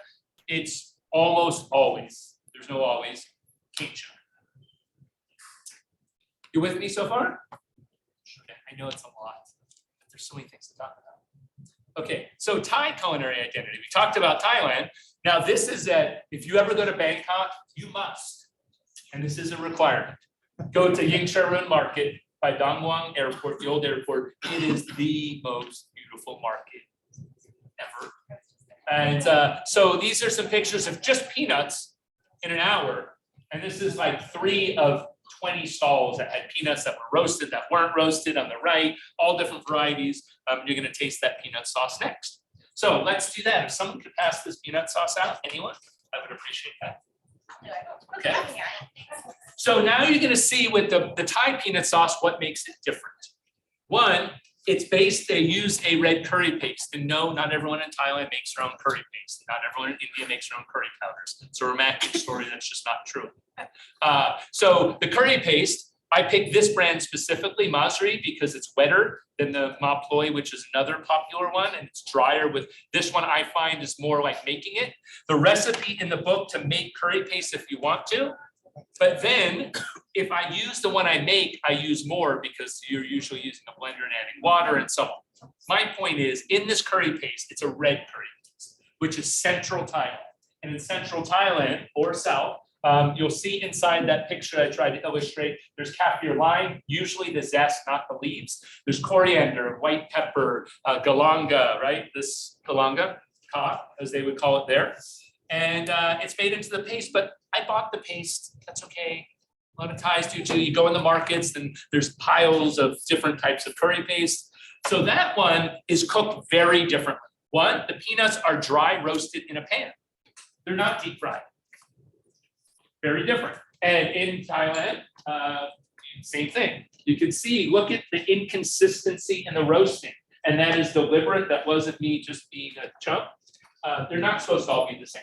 A: it's almost always, there's no always, cane sugar. You with me so far? Okay, I know it's a lot, but there's so many things to talk about. Okay, so Thai culinary identity. We talked about Thailand. Now this is if you ever go to Bangkok, you must, and this is a requirement, go to Ying Sharun Market by Dong Muang Airport, the old airport. It is the most beautiful market ever. And so these are some pictures of just peanuts in an hour. And this is like 3 of 20 stalls that had peanuts that were roasted, that weren't roasted on the right, all different varieties. You're gonna taste that peanut sauce next. So let's do that. If someone could pass this peanut sauce out, anyone? I would appreciate that. Okay. So now you're gonna see with the Thai peanut sauce, what makes it different. One, it's based, they use a red curry paste. And no, not everyone in Thailand makes their own curry paste. Not everyone in India makes their own curry powders. It's a romantic story that's just not true. So the curry paste, I picked this brand specifically, Masri, because it's wetter than the Ma Ploy, which is another popular one, and it's drier. With this one, I find is more like making it. The recipe in the book to make curry paste if you want to, but then if I use the one I make, I use more because you're usually using a blender and adding water and so on. My point is, in this curry paste, it's a red curry paste, which is central Thailand. And in central Thailand or south, you'll see inside that picture I tried to illustrate, there's kaffir lime, usually the zest, not the leaves. There's coriander, white pepper, galanga, right? This galanga, ka, as they would call it there. And it's made into the paste, but I bought the paste, that's okay. A lot of Thais do too. You go in the markets and there's piles of different types of curry paste. So that one is cooked very differently. One, the peanuts are dry roasted in a pan. They're not deep fried. Very different. And in Thailand, same thing. You can see, look at the inconsistency in the roasting. And that is deliberate. That wasn't me just being a chump. They're not supposed to all be the same.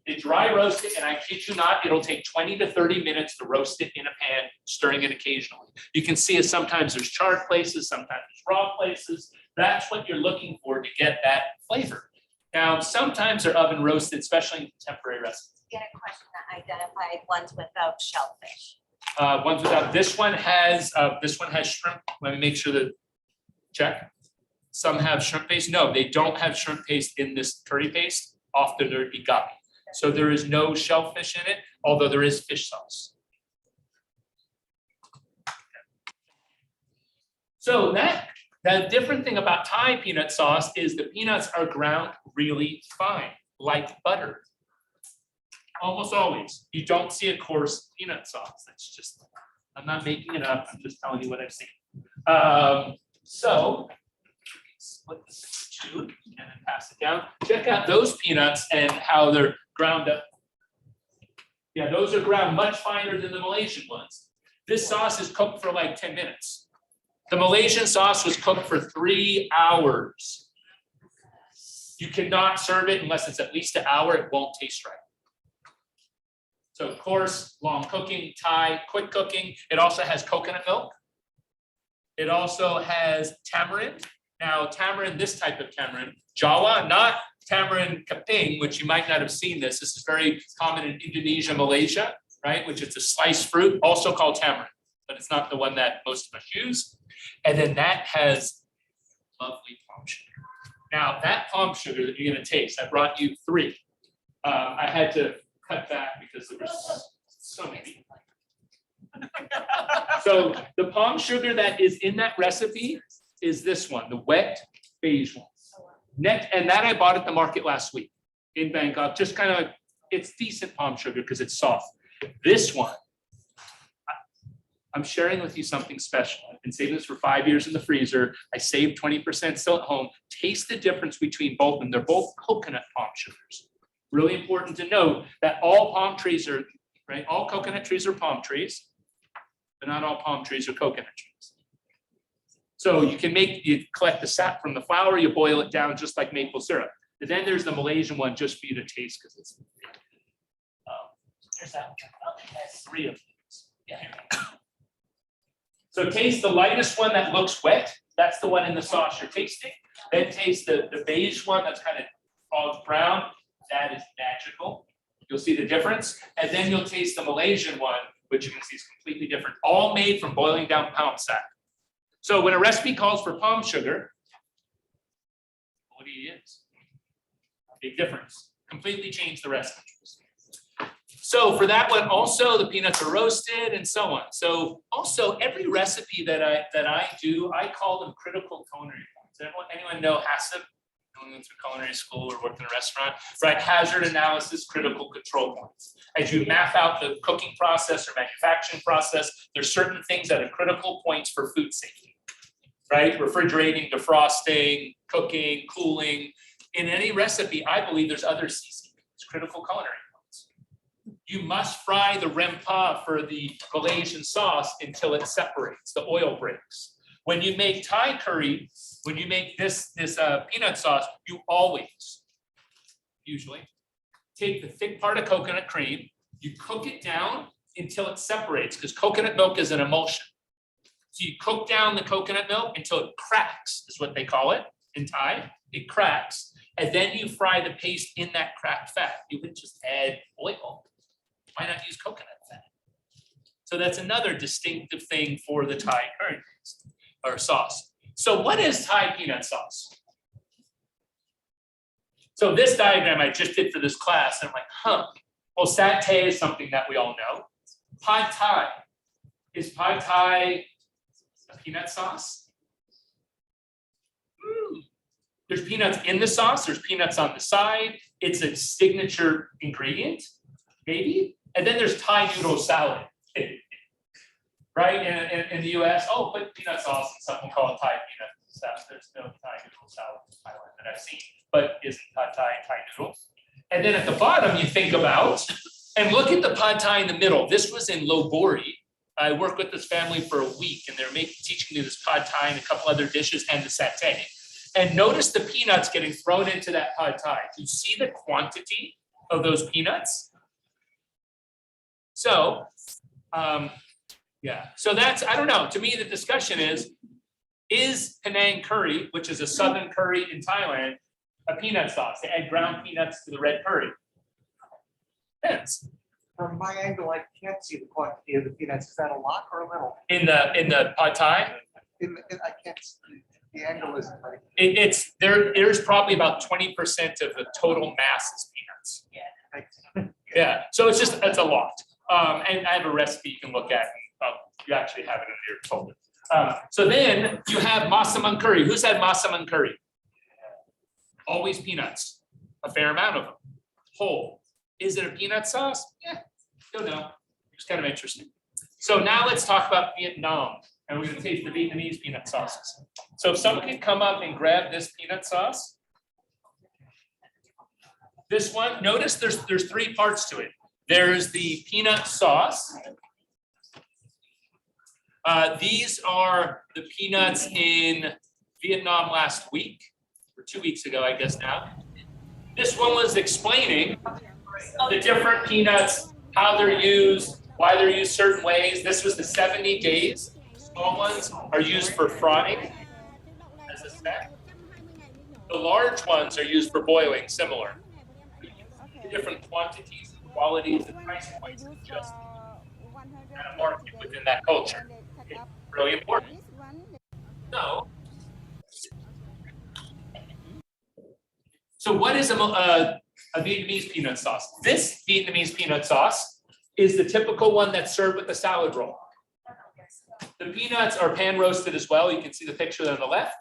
A: They dry roast it, and I kid you not, it'll take 20 to 30 minutes to roast it in a pan, stirring it occasionally. You can see it sometimes there's charred places, sometimes there's raw places. That's what you're looking for to get that flavor. Now, sometimes they're oven roasted, especially in contemporary recipes.
B: Get a question that identified ones without shellfish.
A: Ones without, this one has shrimp. Let me make sure that, check. Some have shrimp paste. No, they don't have shrimp paste in this curry paste. Often there'd be gabi. So there is no shellfish in it, although there is fish sauce. So the different thing about Thai peanut sauce is the peanuts are ground really fine, like butter. Almost always. You don't see a coarse peanut sauce. That's just, I'm not making it up. I'm just telling you what I've seen. So split this in two and then pass it down. Check out those peanuts and how they're ground up. Yeah, those are ground much finer than the Malaysian ones. This sauce is cooked for like 10 minutes. The Malaysian sauce was cooked for 3 hours. You cannot serve it unless it's at least an hour. It won't taste right. So coarse, long cooking, Thai, quick cooking. It also has coconut milk. It also has tamarind. Now tamarind, this type of tamarind, Jawa, not tamarind kaping, which you might not have seen this. This is very common in Indonesia, Malaysia, right? Which is a sliced fruit, also called tamarind, but it's not the one that most of us use. And then that has lovely palm sugar. Now that palm sugar that you're gonna taste, I brought you 3. I had to cut back because there was so many. So the palm sugar that is in that recipe is this one, the wet beige one. And that I bought at the market last week in Bangkok, just kind of, it's decent palm sugar because it's soft. This one, I'm sharing with you something special. I've been saving this for 5 years in the freezer. I saved 20% still at home. Taste the difference between both of them. They're both coconut palm sugars. Really important to note that all palm trees are, right? All coconut trees are palm trees, but not all palm trees are coconut trees. So you collect the sap from the flower, you boil it down just like maple syrup. And then there's the Malaysian one just for you to taste because it's, there's that one. There's 3 of these. Yeah. So taste the lightest one that looks wet. That's the one in the sauce you're tasting. Then taste the beige one that's kind of olive brown. That is magical. You'll see the difference. And then you'll taste the Malaysian one, which you can see is completely different. All made from boiling down palm sap. So when a recipe calls for palm sugar, what do you use? Big difference. Completely change the recipe. So for that one, also the peanuts are roasted and so on. So also every recipe that I do, I call them critical culinary points. Anyone know HACCP? Going through culinary school or worked in a restaurant, right? Hazard analysis, critical control points. As you map out the cooking process or manufacturing process, there's certain things that are critical points for food safety, right? Refrigerating, defrosting, cooking, cooling. In any recipe, I believe there's other CC, it's critical culinary points. You must fry the rempah for the Malaysian sauce until it separates, the oil breaks. When you make Thai curry, when you make this peanut sauce, you always, usually, take the thick part of coconut cream, you cook it down until it separates, because coconut milk is an emulsion. So you cook down the coconut milk until it cracks, is what they call it in Thai. It cracks, and then you fry the paste in that cracked fat. You would just add oil. Why not use coconut fat? So that's another distinctive thing for the Thai curry or sauce. So what is Thai peanut sauce? So this diagram I just did for this class, and I'm like, well, satay is something that we all know. Pad Thai. Is Pad Thai a peanut sauce? There's peanuts in the sauce, there's peanuts on the side. It's a signature ingredient, maybe. And then there's Thai noodle salad. Right, in the US, put peanut sauce in something called Thai peanut salad. There's no Thai noodle salad in Thailand that I've seen, but isn't pad Thai noodle? And then at the bottom, you think about, and look at the pad Thai in the middle. This was in Lobori. I worked with this family for a week, and they're teaching me this pad Thai and a couple other dishes and the satay. And notice the peanuts getting thrown into that pad Thai. Do you see the quantity of those peanuts? So, yeah, so that's, I don't know, to me, the discussion is Penang curry, which is a southern curry in Thailand, a peanut sauce? They add ground peanuts to the red curry. Depends.
H: From my angle, I can't see the quantity of the peanuts. Is that a lot or a little?
A: In the pad Thai?
H: I can't see. The angle isn't right.
A: It's there's probably about 20% of the total mass is peanuts. Yeah, so it's a lot. And I have a recipe you can look at. You actually have it in your folder. So then you have masamang curry. Who's had masamang curry? Always peanuts. A fair amount of them. Whole. Is it a peanut sauce? Yeah, don't know. It's kind of interesting. So now let's talk about Vietnam. And we're going to taste the Vietnamese peanut sauces. So if someone can come up and grab this peanut sauce. This one, notice there's 3 parts to it. There's the peanut sauce. These are the peanuts in Vietnam last week, or 2 weeks ago, I guess now. This one was explaining the different peanuts how they're used, why they're used certain ways. This was the 70 days. Small ones are used for frying as a snack. The large ones are used for boiling, similar. Different quantities, qualities, and price points and just kind of market within that culture. It's really important. So what is a Vietnamese peanut sauce? This Vietnamese peanut sauce is the typical one that's served with a salad roll. The peanuts are pan roasted as well. You can see the picture on the left.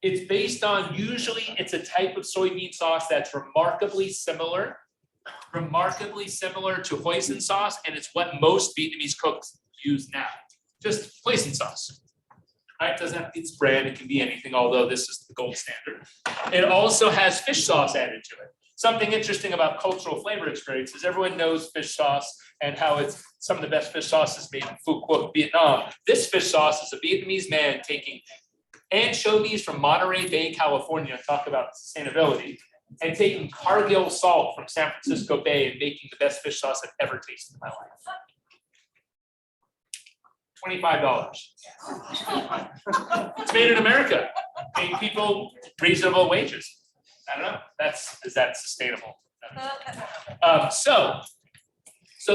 A: It's based on, usually it's a type of soybean sauce that's remarkably similar to hoisin sauce, and it's what most Vietnamese cooks use now. Just hoisin sauce. Right? Doesn't have to be its brand, it can be anything, although this is the gold standard. It also has fish sauce added to it. Something interesting about cultural flavor experience is everyone knows fish sauce and how it's some of the best fish sauces made in Phu Quoc, Vietnam. This fish sauce is a Vietnamese man taking anchovies from Monterey Bay, California, talk about sustainability, and taking Cargill salt from San Francisco Bay and making the best fish sauce I've ever tasted in my life. $25. It's made in America, paying people reasonable wages. I don't know, is that sustainable? So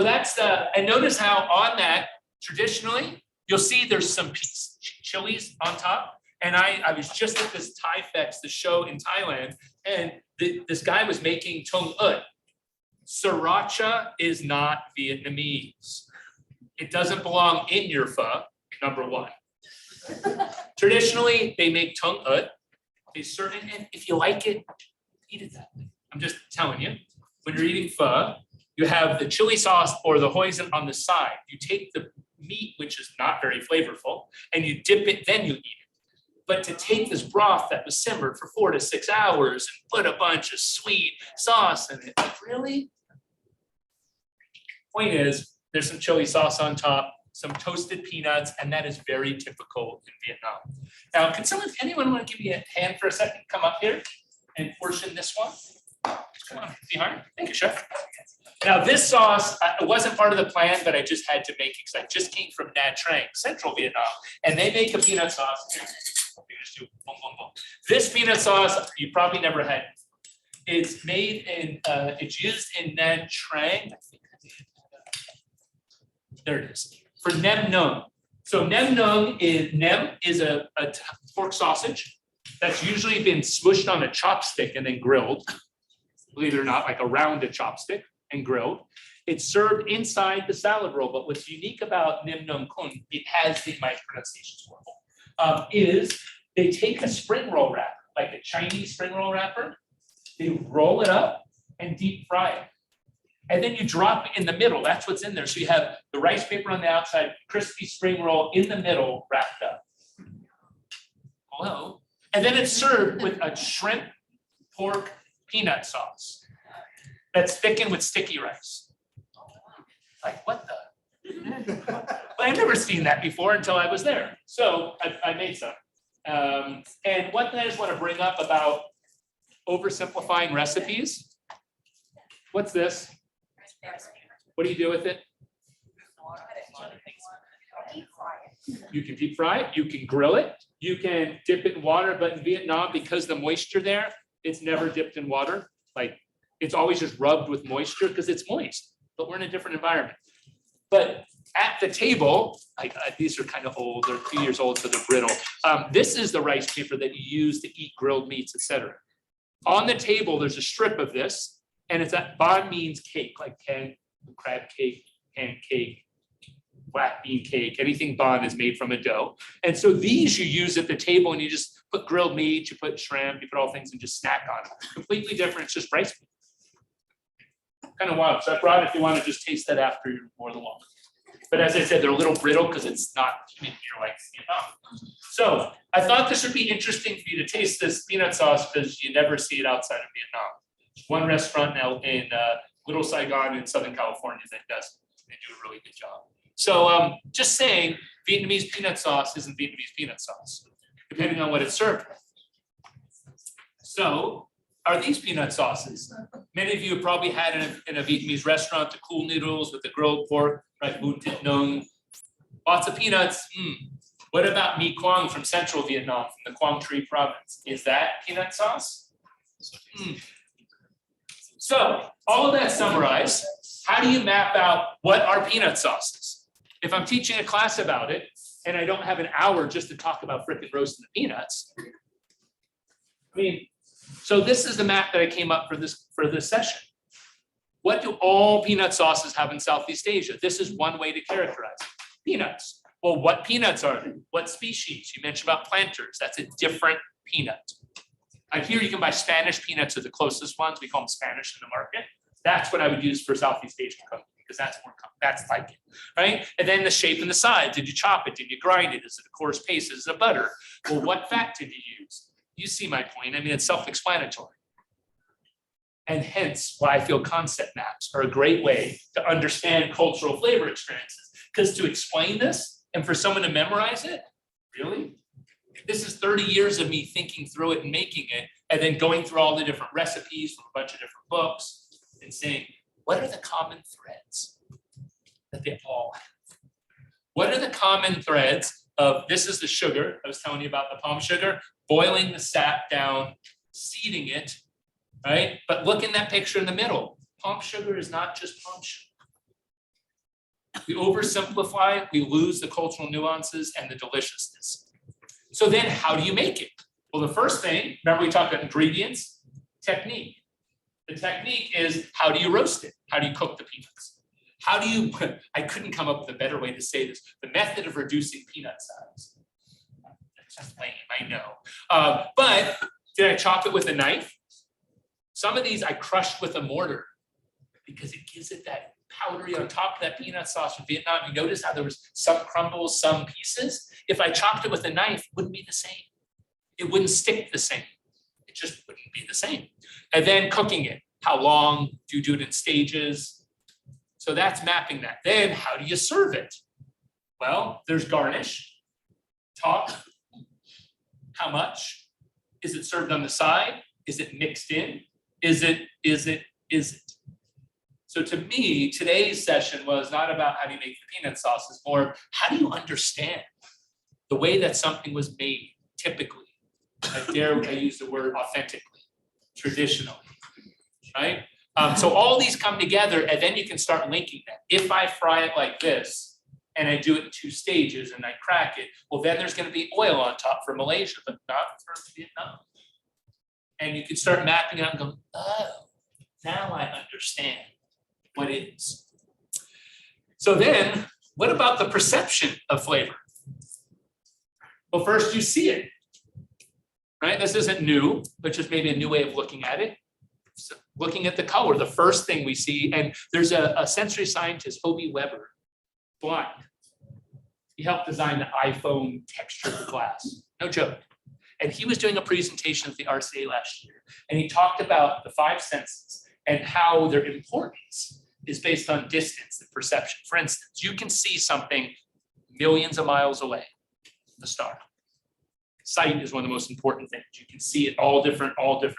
A: that's and notice how on that, traditionally, you'll see there's some chilies on top. And I was just at this Thai Fest, the show in Thailand, and this guy was making tung ut. Sriracha is not Vietnamese. It doesn't belong in your pho, number one. Traditionally, they make tung ut. They serve it, and if you like it, eat it that way. I'm just telling you, when you're eating pho, you have the chili sauce or the hoisin on the side. You take the meat, which is not very flavorful, and you dip it, then you eat it. But to take this broth that was simmered for 4 to 6 hours and put a bunch of sweet sauce in it, like, really? Point is, there's some chili sauce on top, some toasted peanuts, and that is very typical in Vietnam. Now, anyone want to give me a hand for a second? Come up here and portion this one. Come on, behind. Thank you, chef. Now, this sauce, it wasn't part of the plan, but I just had to make it because I just came from Nha Trang, Central Vietnam, and they make a peanut sauce. Here, just do boom, boom, boom. This peanut sauce, you probably never had. It's made in, it's used in Nha Trang. There it is, for nem nung. So nem nung is a pork sausage that's usually been smushed on a chopstick and then grilled. Believe it or not, like around a chopstick and grilled. It's served inside the salad roll, but what's unique about nem nung kun, it has, my pronunciation's horrible, is they take a spring roll wrapper, like a Chinese spring roll wrapper, they roll it up and deep fry it. And then you drop it in the middle. That's what's in there. So you have the rice paper on the outside, crispy spring roll in the middle, wrapped up. Hello. And then it's served with a shrimp pork peanut sauce that's thickened with sticky rice. Like, what the? Well, I've never seen that before until I was there. So I made some. And one thing I just want to bring up about oversimplifying recipes. What's this? What do you do with it? You can deep fry it, you can grill it, you can dip it in water, but in Vietnam, because the moisture there, it's never dipped in water. Like, it's always just rubbed with moisture because it's moist, but we're in a different environment. But at the table, like these are kind of old, they're 2 years old, so they're brittle. This is the rice paper that you use to eat grilled meats, etc. On the table, there's a strip of this, and it's that banh means cake, like crab cake, pancake, black bean cake, anything banh is made from a dough. And so these you use at the table, and you just put grilled meat, you put shrimp, you put all things and just snack on it. Completely different, it's just rice. Kind of wild. So I brought it if you want to just taste that after you're more than welcome. But as I said, they're a little brittle because it's not in your like Vietnam. So I thought this would be interesting for you to taste this peanut sauce because you never see it outside of Vietnam. There's one restaurant now in Little Saigon in Southern California that does. They do a really good job. So just saying, Vietnamese peanut sauce isn't Vietnamese peanut sauce, depending on what it's served with. So are these peanut sauces. Many of you have probably had in a Vietnamese restaurant, the cool noodles with the grilled pork, right? Bún thịt nướng. Lots of peanuts. What about mi quang from central Vietnam, from the Quang Tri province? Is that peanut sauce? So all of that summarized, how do you map out what are peanut sauces? If I'm teaching a class about it, and I don't have an hour just to talk about frickin' roasting the peanuts. I mean, so this is the map that I came up for this session. What do all peanut sauces have in Southeast Asia? This is one way to characterize it. Peanuts. Well, what peanuts are they? What species? You mentioned about planters. That's a different peanut. Here you can buy Spanish peanuts are the closest ones. We call them Spanish in the market. That's what I would use for Southeast Asian cooking because that's more that's like it, right? And then the shape and the size. Did you chop it? Did you grind it? Is it a coarse paste? Is it a butter? Well, what fat did you use? You see my point. I mean, it's self-explanatory. And hence why I feel concept maps are a great way to understand cultural flavor experiences. Because to explain this and for someone to memorize it, really? This is 30 years of me thinking through it and making it, and then going through all the different recipes from a bunch of different books and saying, what are the common threads that they all have? What are the common threads of, this is the sugar, I was telling you about the palm sugar, boiling the sap down, seeding it, right? But look in that picture in the middle. Palm sugar is not just palm sugar. We oversimplify, we lose the cultural nuances and the deliciousness. So then how do you make it? Well, the first thing, remember we talked about ingredients, technique. The technique is how do you roast it? How do you cook the peanuts? How do you, I couldn't come up with a better way to say this, the method of reducing peanut size. That's just lame, I know. But did I chop it with a knife? Some of these I crushed with a mortar because it gives it that powdery on top of that peanut sauce from Vietnam. You notice how there was some crumbles, some pieces? If I chopped it with a knife, it wouldn't be the same. It wouldn't stick the same. It just wouldn't be the same. And then cooking it. How long? Do you do it in stages? So that's mapping that. Then how do you serve it? Well, there's garnish. Talk. How much? Is it served on the side? Is it mixed in? Is it? So to me, today's session was not about how do you make the peanut sauce, it's more how do you understand the way that something was made typically. I dare I use the word authentically, traditionally, right? So all these come together and then you can start linking them. If I fry it like this and I do it in 2 stages and I crack it, well, then there's going to be oil on top for Malaysia, but not for Vietnam. And you can start mapping out and go, oh, now I understand what is. So then, what about the perception of flavor? Well, first you see it, right? This isn't new, but just maybe a new way of looking at it. So looking at the color, the first thing we see, and there's a sensory scientist, Hobie Weber, blind. He helped design the iPhone texture glass, no joke. And he was doing a presentation at the RCA last year, and he talked about the 5 senses and how their importance is based on distance and perception. For instance, you can see something millions of miles away, the star. Sight is one of the most important things. You can see it all different depth.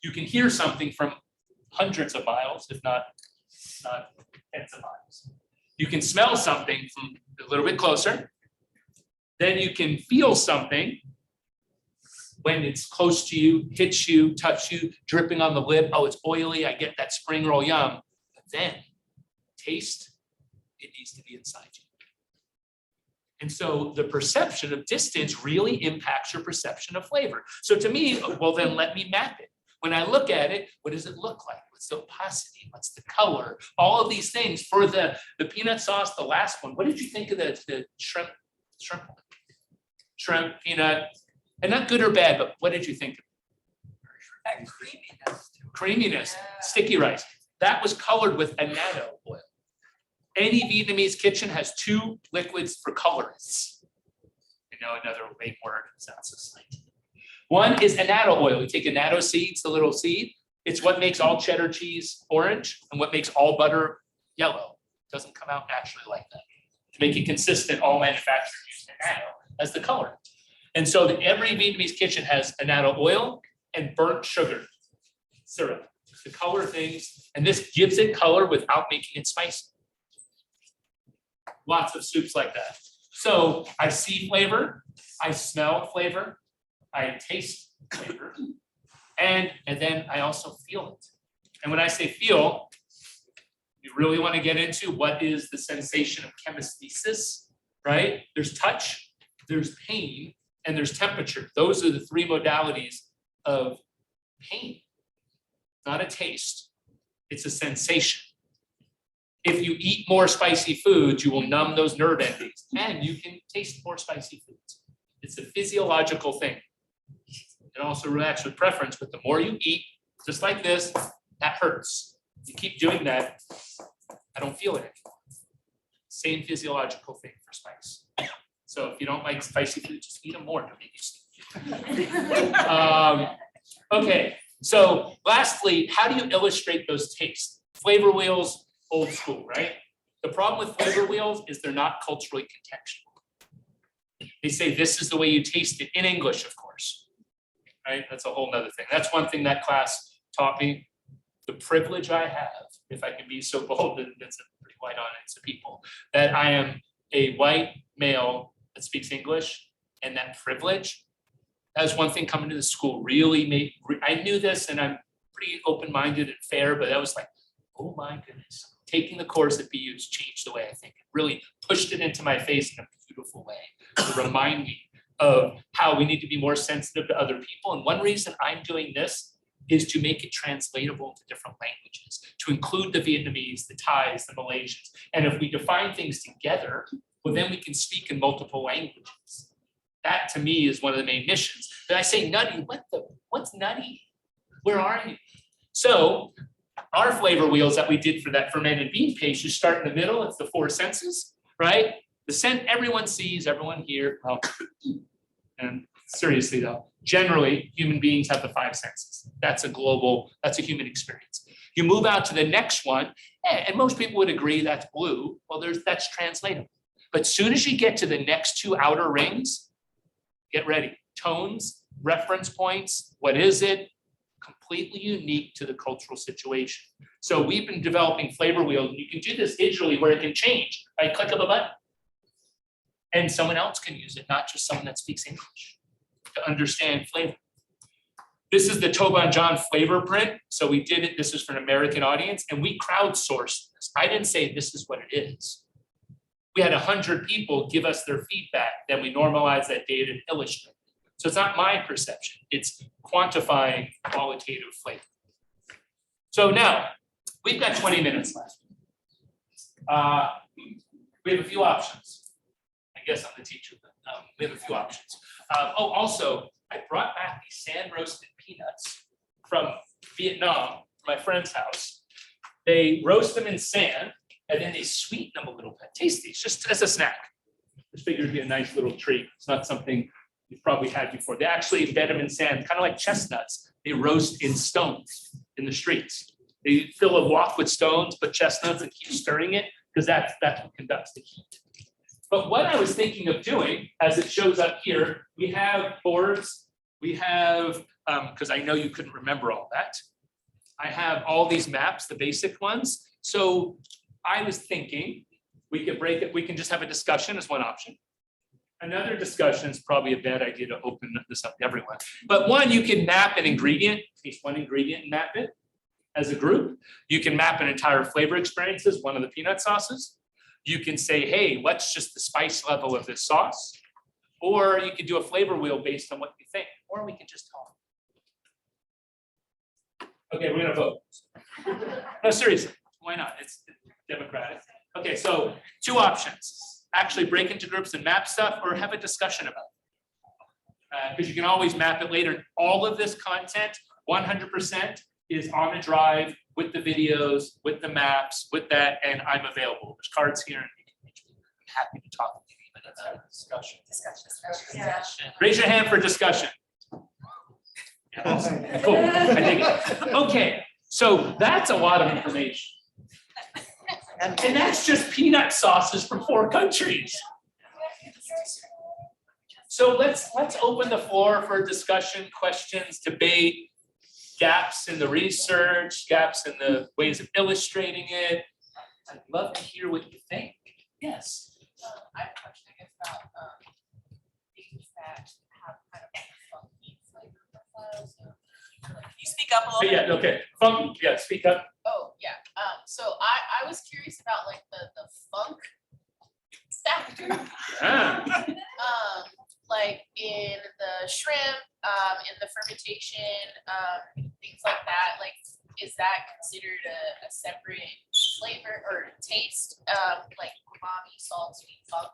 A: You can hear something from hundreds of miles, if not tens of miles. You can smell something from a little bit closer. Then you can feel something when it's close to you, hits you, touch you, dripping on the lip. Oh, it's oily. I get that spring roll yum. But then taste, it needs to be inside you. And so the perception of distance really impacts your perception of flavor. So to me, well, then let me map it. When I look at it, what does it look like? What's the opacity? What's the color? All of these things. For the peanut sauce, the last one, what did you think of the shrimp, peanut? And not good or bad, but what did you think?
F: That creaminess.
A: Creaminess,
F: Yeah.
A: sticky rice. That was colored with annatto oil. Any Vietnamese kitchen has 2 liquids for colorists. You know, another lame word, sounds so slight. One is annatto oil. You take annatto seeds, the little seed. It's what makes all cheddar cheese orange and what makes all butter yellow. It doesn't come out naturally like that. To make it consistent, all manufacturers use annatto as the color. And so every Vietnamese kitchen has annatto oil and burnt sugar. syrup to color things, and this gives it color without making it spicy. Lots of soups like that. So I see flavor, I smell flavor, I taste flavor, and then I also feel it. And when I say feel, you really want to get into what is the sensation of chemesthesis, right? There's touch, there's pain, and there's temperature. Those are the three modalities of pain. Not a taste, it's a sensation. If you eat more spicy foods, you will numb those nerve endings, and you can taste more spicy foods. It's a physiological thing. It also reacts with preference, but the more you eat, just like this, that hurts. You keep doing that, I don't feel it anymore. Same physiological thing for spice. So if you don't like spicy food, just eat them more to make you sleep. Okay, so lastly, how do you illustrate those tastes? Flavor wheels, old school, right? The problem with flavor wheels is they're not culturally contextual. They say this is the way you taste it, in English, of course, right? That's a whole nother thing. That's one thing that class taught me. The privilege I have, if I can be so bold, and it's a pretty white audience of people, that I am a white male that speaks English, and that privilege, that was one thing coming to the school really made, I knew this and I'm pretty open-minded and fair, but that was like, oh my goodness. Taking the course at BU's changed the way I think. It really pushed it into my face in a beautiful way to remind me of how we need to be more sensitive to other people. And one reason I'm doing this is to make it translatable into different languages, to include the Vietnamese, the Thais, the Malaysians. And if we define things together, well, then we can speak in multiple languages. That to me is one of the main missions. But I say nutty, what's nutty? Where are you? So our flavor wheels that we did for that fermented bean paste, you start in the middle, it's the four senses, right? The scent everyone sees, everyone here, well, and seriously though, generally human beings have the five senses. That's a human experience. You move out to the next one, and most people would agree that's blue. Well, that's translatable. But soon as you get to the next two outer rings, get ready. Tones, reference points, what is it? Completely unique to the cultural situation. So we've been developing flavor wheels, and you can do this digitally where it can change by click of a button. And someone else can use it, not just someone that speaks English, to understand flavor. This is the TOVN John flavor print. So we did it, this is for an American audience, and we crowdsourced this. I didn't say this is what it is. We had 100 people give us their feedback, then we normalize that data and illustrate it. So it's not my perception, it's quantifying qualitative flavor. So now, we've got 20 minutes left. We have a few options. I guess I'm the teacher, but we have a few options. Also, I brought back these sand roasted peanuts from Vietnam, my friend's house. They roast them in sand, and then they sweeten them a little bit. Taste these, just as a snack. Just figured it'd be a nice little treat. It's not something you've probably had before. They actually embed them in sand, kind of like chestnuts. They roast in stones in the streets. They fill a wok with stones, put chestnuts, and keep stirring it, because that's what conducts the heat. But what I was thinking of doing, as it shows up here, we have boards, we have, because I know you couldn't remember all that. I have all these maps, the basic ones. So I was thinking we could break it, we can just have a discussion as one option. Another discussion is probably a bad idea to open this up to everyone. But one, you can map an ingredient, taste one ingredient and map it as a group. You can map an entire flavor experience as one of the peanut sauces. You can say, hey, what's just the spice level of this sauce? Or you could do a flavor wheel based on what you think, or we can just talk. Okay, we're gonna vote. No, seriously, why not? It's democratic. Okay, so two options. Actually break into groups and map stuff, or have a discussion about it. Because you can always map it later. All of this content, 100% is on a drive with the videos, with the maps, with that, and I'm available. There's cards here, and you can reach me. I'm happy to talk with you. Let's have a discussion. Discussion. Raise your hand for discussion. Yeah, awesome. Cool. I dig it. Okay, so that's a lot of information. And that's just peanut sauces from 4 countries. So let's open the floor for discussion, questions, debate. gaps in the research, gaps in the ways of illustrating it. I'd love to hear what you think. Yes.
I: I have a question, I guess, about things that have kind of like a funky flavor profile. So, like, can you speak up a little bit?
A: Yeah, okay. Funk, yeah, speak up.
I: Oh, yeah. So I was curious about like the funk factor.
A: Ah,
I: Like in the shrimp, in the fermentation, things like that. Like, is that considered a separate flavor or taste? Like umami, salt, sweet, funk.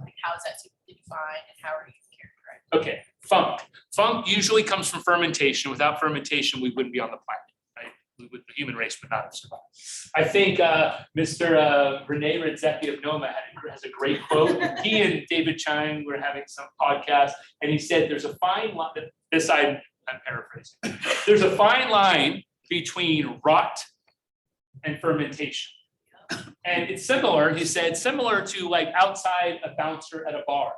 I: Like how is that typically defined and how are you characterized?
A: okay, funk. Funk usually comes from fermentation. Without fermentation, we wouldn't be on the planet, right? The human race would not have survived. I think Mr. Rene Redzepi of NOMA has a great quote. He and David Chang were having some podcast, and he said there's a fine line, I'm paraphrasing. There's a fine line between rot and fermentation. And it's similar, he said, similar to like outside a bouncer at a bar.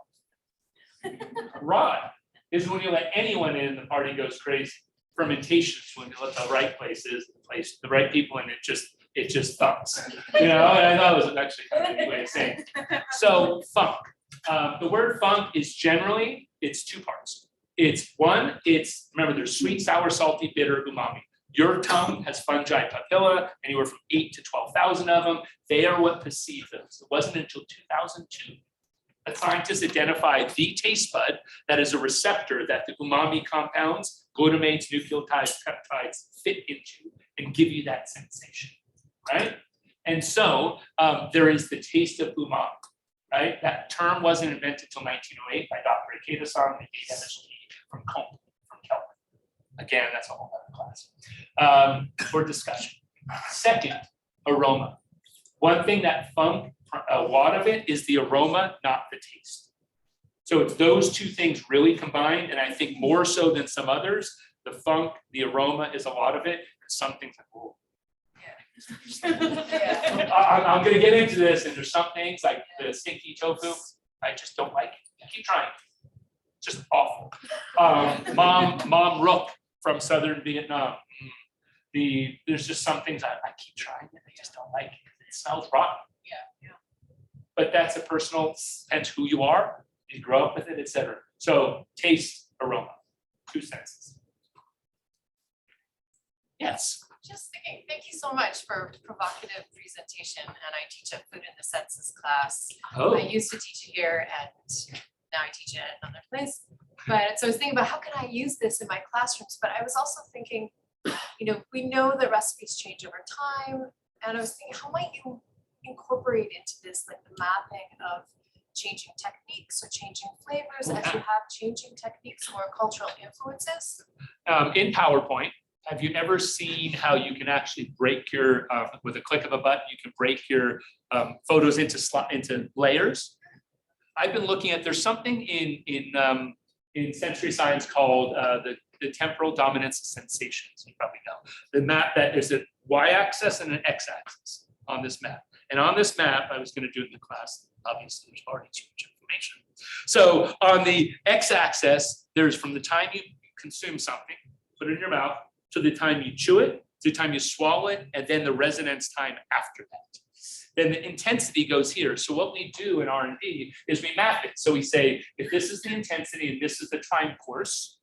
A: Rot is when you let anyone in, the party goes crazy. Fermentation is when you let the right places, the right people in, it just thumps. You know, and I thought it was actually kind of a good way of saying it. So funk. The word funk is generally, it's two parts. It's one, remember there's sweet, sour, salty, bitter, umami. Your tongue has fungi papilla, anywhere from 8 to 12,000 of them. They are what perceive those. It wasn't until 2002 that scientists identified the taste bud that is a receptor that the umami compounds, glutamates, nucleotides, peptides fit into and give you that sensation, right? And so there is the taste of umami, right? That term wasn't invented until 1908 by Dr. Ikeda-san, the MSG from Kelp. Again, that's a whole other class for discussion. Second, aroma. One thing that funk, a lot of it is the aroma, not the taste. So it's those two things really combined, and I think more so than some others, the funk, the aroma is a lot of it, and some things like, oh. I'm gonna get into this, and there's some things like the stinky tofu, I just don't like it. Keep trying. Just awful. Mom rook from southern Vietnam. There's just some things I keep trying and I just don't like it. It smells rotten.
I: Yeah.
A: But that's a personal sense who you are, you grow up with it, etc. So taste, aroma, two senses. Yes.
J: Just thinking, thank you so much for provocative presentation. And I teach a food in the senses class.
A: Oh.
J: I used to teach it here and now I teach it at another place. But so I was thinking about how can I use this in my classrooms? But I was also thinking, we know that recipes change over time. And I was thinking, how might you incorporate into this, like the mapping of changing techniques or changing flavors as you have changing techniques or cultural influences?
A: In PowerPoint, have you ever seen how you can actually break your, with a click of a button, you can break your photos into layers? I've been looking at, there's something in sensory science called the temporal dominance of sensations. You probably know the map that there's a y-axis and an x-axis on this map. And on this map, I was going to do it in the class. Obviously, there's already too much information. So on the x-axis, there's from the time you consume something, put it in your mouth, to the time you chew it, to the time you swallow it, and then the resonance time after that. Then the intensity goes here. So what we do in R&D is we map it. So we say, if this is the intensity and this is the time course,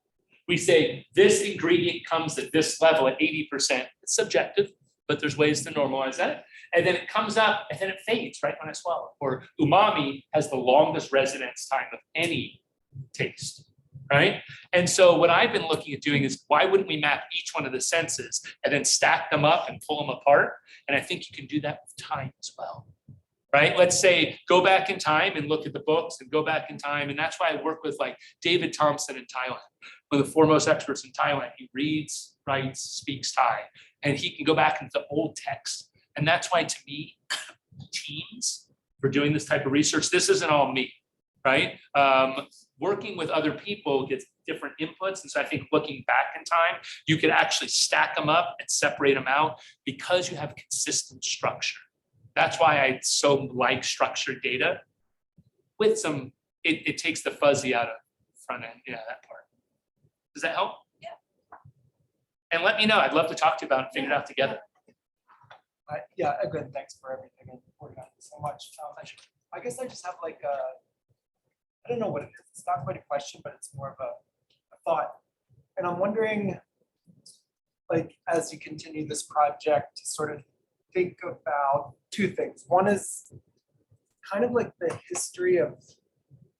A: we say this ingredient comes at this level at 80%. It's subjective, but there's ways to normalize that. And then it comes up and then it fades right when I swallow. Or umami has the longest resonance time of any taste, right? And so what I've been looking at doing is why wouldn't we map each one of the senses and then stack them up and pull them apart? And I think you can do that with time as well, right? Let's say, go back in time and look at the books and go back in time. And that's why I work with like David Thompson in Thailand, one of the foremost experts in Thailand. He reads, writes, speaks Thai, and he can go back into old text. And that's why, to me, teams for doing this type of research, this isn't all me, right? Working with other people gets different inputs. And so I think looking back in time, you could actually stack them up and separate them out because you have consistent structure. That's why I so like structured data with some, it takes the fuzzy out of front end, that part. Does that help?
I: Yeah.
A: And let me know. I'd love to talk to you about it and figure it out together.
H: Yeah, again, thanks for everything and organizing so much. I guess I just have like I don't know what it is. It's not quite a question, but it's more of a thought. And I'm wondering, like, as you continue this project, to sort of think about two things. One is kind of like the history of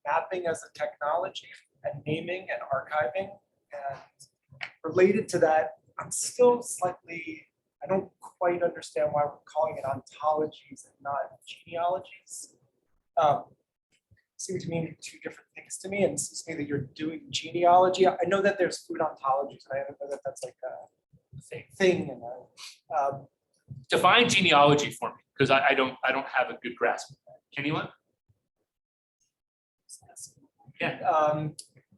H: mapping as a technology and naming and archiving. And related to that, I'm still slightly, I don't quite understand why we're calling it ontologies and not genealogies. Seem to mean two different things to me, and it seems to me that you're doing genealogy. I know that there's food ontologies, and I know that that's like a thing. And
A: Define genealogy for me, because I don't have a good grasp of that. Anyone? Yeah.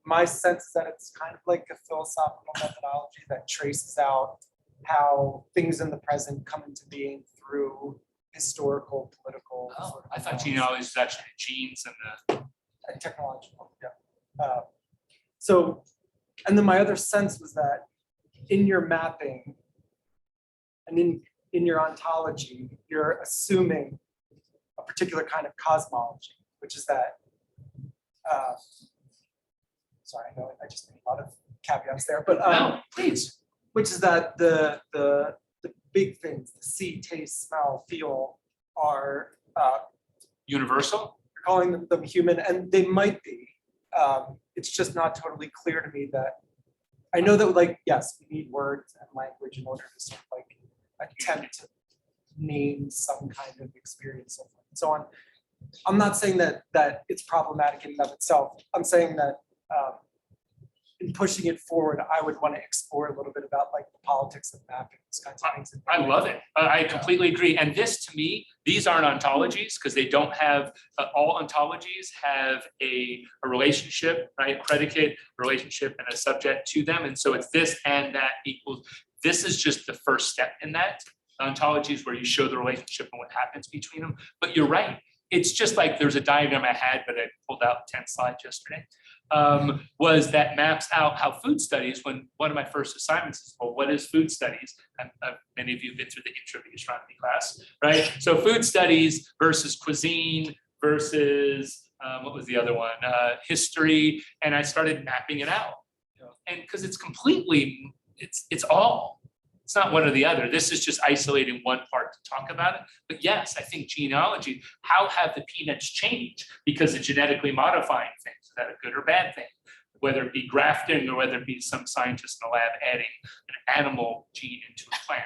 H: My sense is that it's kind of like a philosophical methodology that traces out how things in the present come into being through historical, political.
A: Oh,
H: sort of
A: I thought
H: analysis.
A: genealogy is actually the genes and the.
H: And technological, yeah. So, and then my other sense was that in your mapping and in your ontology, you're assuming a particular kind of cosmology, which is that, sorry, I know I just made a lot of caveats there, but
A: No, please.
H: which is that the big things, the see, taste, smell, feel, are
A: Universal?
H: calling them human, and they might be. It's just not totally clear to me that, I know that, like, yes, we need words and language in order to sort of like attempt to name some kind of experience and so on. I'm not saying that it's problematic in and of itself. I'm saying that in pushing it forward, I would want to explore a little bit about like the politics of mapping, these kinds of things.
A: I love it. I completely agree. And this, to me, these aren't ontologies because they don't have, all ontologies have a relationship, right? Predicate, relationship, and a subject to them. And so it's this and that equals, this is just the first step in that. Ontologies where you show the relationship and what happens between them. But you're right. It's just like there's a diagram I had, but I pulled out 10 slides yesterday. Was that maps out how food studies, when one of my first assignments is, well, what is food studies? And many of you have been through the intro to the astronomy class, right? So food studies versus cuisine versus, what was the other one? History. And I started mapping it out. And because it's completely, it's all. It's not one or the other. This is just isolating one part to talk about it. But yes, I think genealogy, how have the peanuts changed? Because of genetically modifying things. Is that a good or bad thing? Whether it be grafting or whether it be some scientist in a lab adding an animal gene into a plant.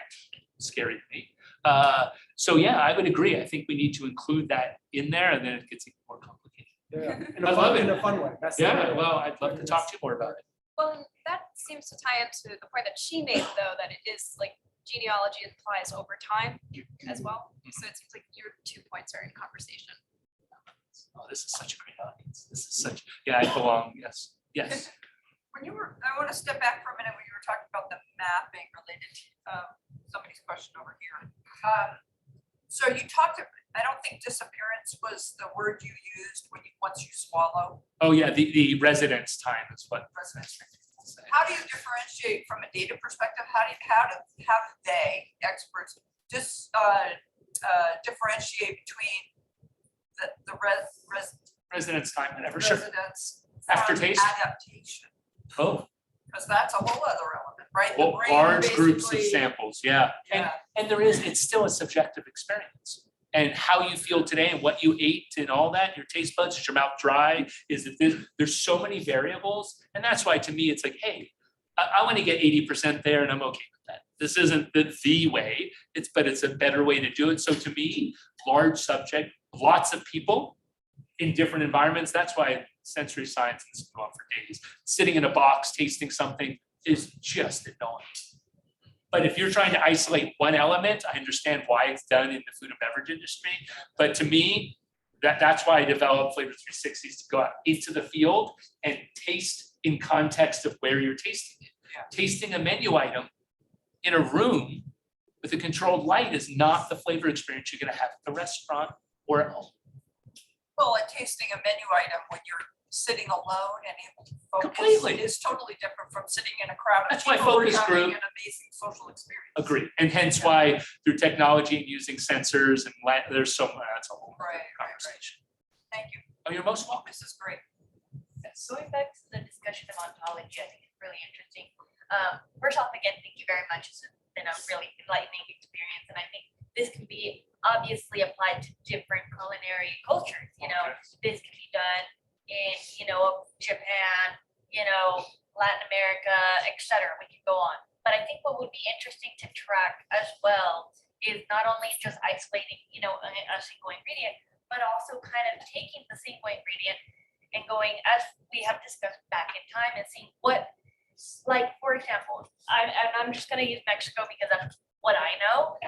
A: Scary to me. So yeah, I would agree. I think we need to include that in there and then it gets even more complicated.
H: Yeah,
A: I love it.
H: in a fun way. That's the
A: Yeah,
H: way.
A: well, I'd love to talk to you more about it.
J: Well, that seems to tie into the point that she made, though, that it is like genealogy applies over time as well. So it seems like your 2 points are in conversation.
A: Oh, this is such a great audience. This is such, yeah, I belong, yes, yes.
F: When you were, I want to step back for a minute when you were talking about the mapping related to somebody's question over here. So you talked, I don't think disappearance was the word you used when you, once you swallow.
A: Oh, yeah, the residence time is what residence.
F: How do you differentiate from a data perspective? How do they, experts, just differentiate between the
A: Residence time, whatever, sure.
F: residents
A: Aftertaste?
F: adaptation?
A: Oh,
F: Because that's a whole other element, right? The
A: well,
F: brain
A: large groups of
F: basically-
A: samples, yeah.
F: Yeah.
A: And there is, it's still a subjective experience. And how you feel today and what you ate and all that, your taste buds, is your mouth dry? Is it this? There's so many variables. And that's why to me, it's like, hey, I want to get 80% there and I'm okay with that. This isn't the way, but it's a better way to do it. So to me, large subject, lots of people in different environments. That's why sensory science can go on for days. Sitting in a box, tasting something is just annoying. But if you're trying to isolate one element, I understand why it's done in the food and beverage industry. But to me, that's why I developed Flavor 360s to go out into the field and taste in context of where you're tasting it.
F: Yeah.
A: Tasting a menu item in a room with a controlled light is not the flavor experience you're gonna have at the restaurant or at home.
F: Well, it tasting a menu item when you're sitting alone and able to focus
A: Completely.
F: is totally different from sitting in a crowd of
A: That's why
F: people who are
A: focus
F: having
A: group-
F: an amazing social experience.
A: Agree. And hence why through technology and using sensors and there's so much, that's a whole
F: Right.
A: conversation.
F: Thank you.
A: Oh, you're most welcome.
F: This is great.
G: Going back to the discussion of ontology, I think it's really interesting. First off, again, thank you very much. It's been a really enlightening experience, and I think this can be obviously applied to different culinary cultures. You know, this can be done in, you know, Japan, you know, Latin America, etc. We can go on. But I think what would be interesting to track as well is not only just isolating, you know, a single ingredient, but also kind of taking the single ingredient and going, as we have discussed, back in time and seeing what, like, for example, I'm just gonna use Mexico because that's what I know.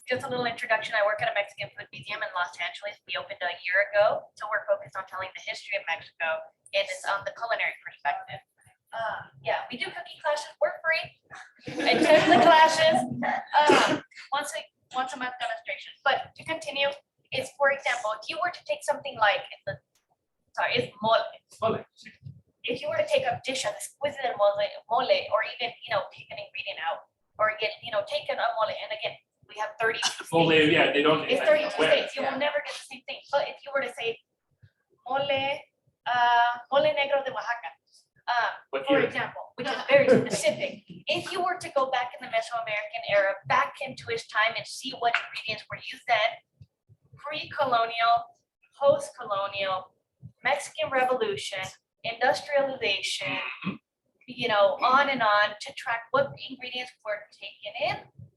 G: Just a little introduction, I work at a Mexican food museum in Los Angeles. We opened a year ago, so we're focused on telling the history of Mexico, and it's on the culinary perspective. Yeah, we do cooking classes, we're free. Attend the classes, once a month demonstration. But to continue, is, for example, if you were to take something like, it's mole. If you were to take a dish of exquisite mole, or even, you know, take an ingredient out, or get, you know, take a mole, and again, we have 32
A: Well,
G: states.
A: yeah, they don't.
G: It's 32 states, you will never get the same thing. But if you were to say mole, mole negro de Oaxaca,
A: What
G: for
A: year?
G: example, which is very specific. If you were to go back in the Mesoamerican era, back into his time and see what ingredients were used then, pre-colonial, post-colonial, Mexican Revolution, industrialization, you know, on and on, to track what ingredients were taken in,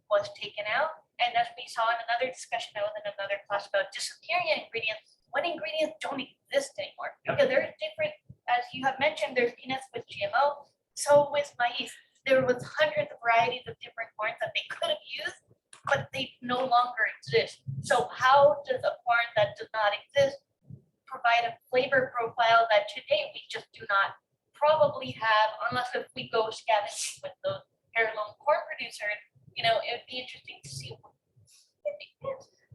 G: was taken out. And as we saw in another discussion, I was in another class about disappearing ingredients, when ingredients don't exist anymore.
A: Yep.
G: Because there's different, as you have mentioned, there's peanuts with GMO, so with maize. There was hundreds of varieties of different corns that they could have used, but they no longer exist. So how does a corn that does not exist provide a flavor profile that today we just do not probably have, unless if we go scavenging with those heirloom corn producers? You know, it would be interesting to see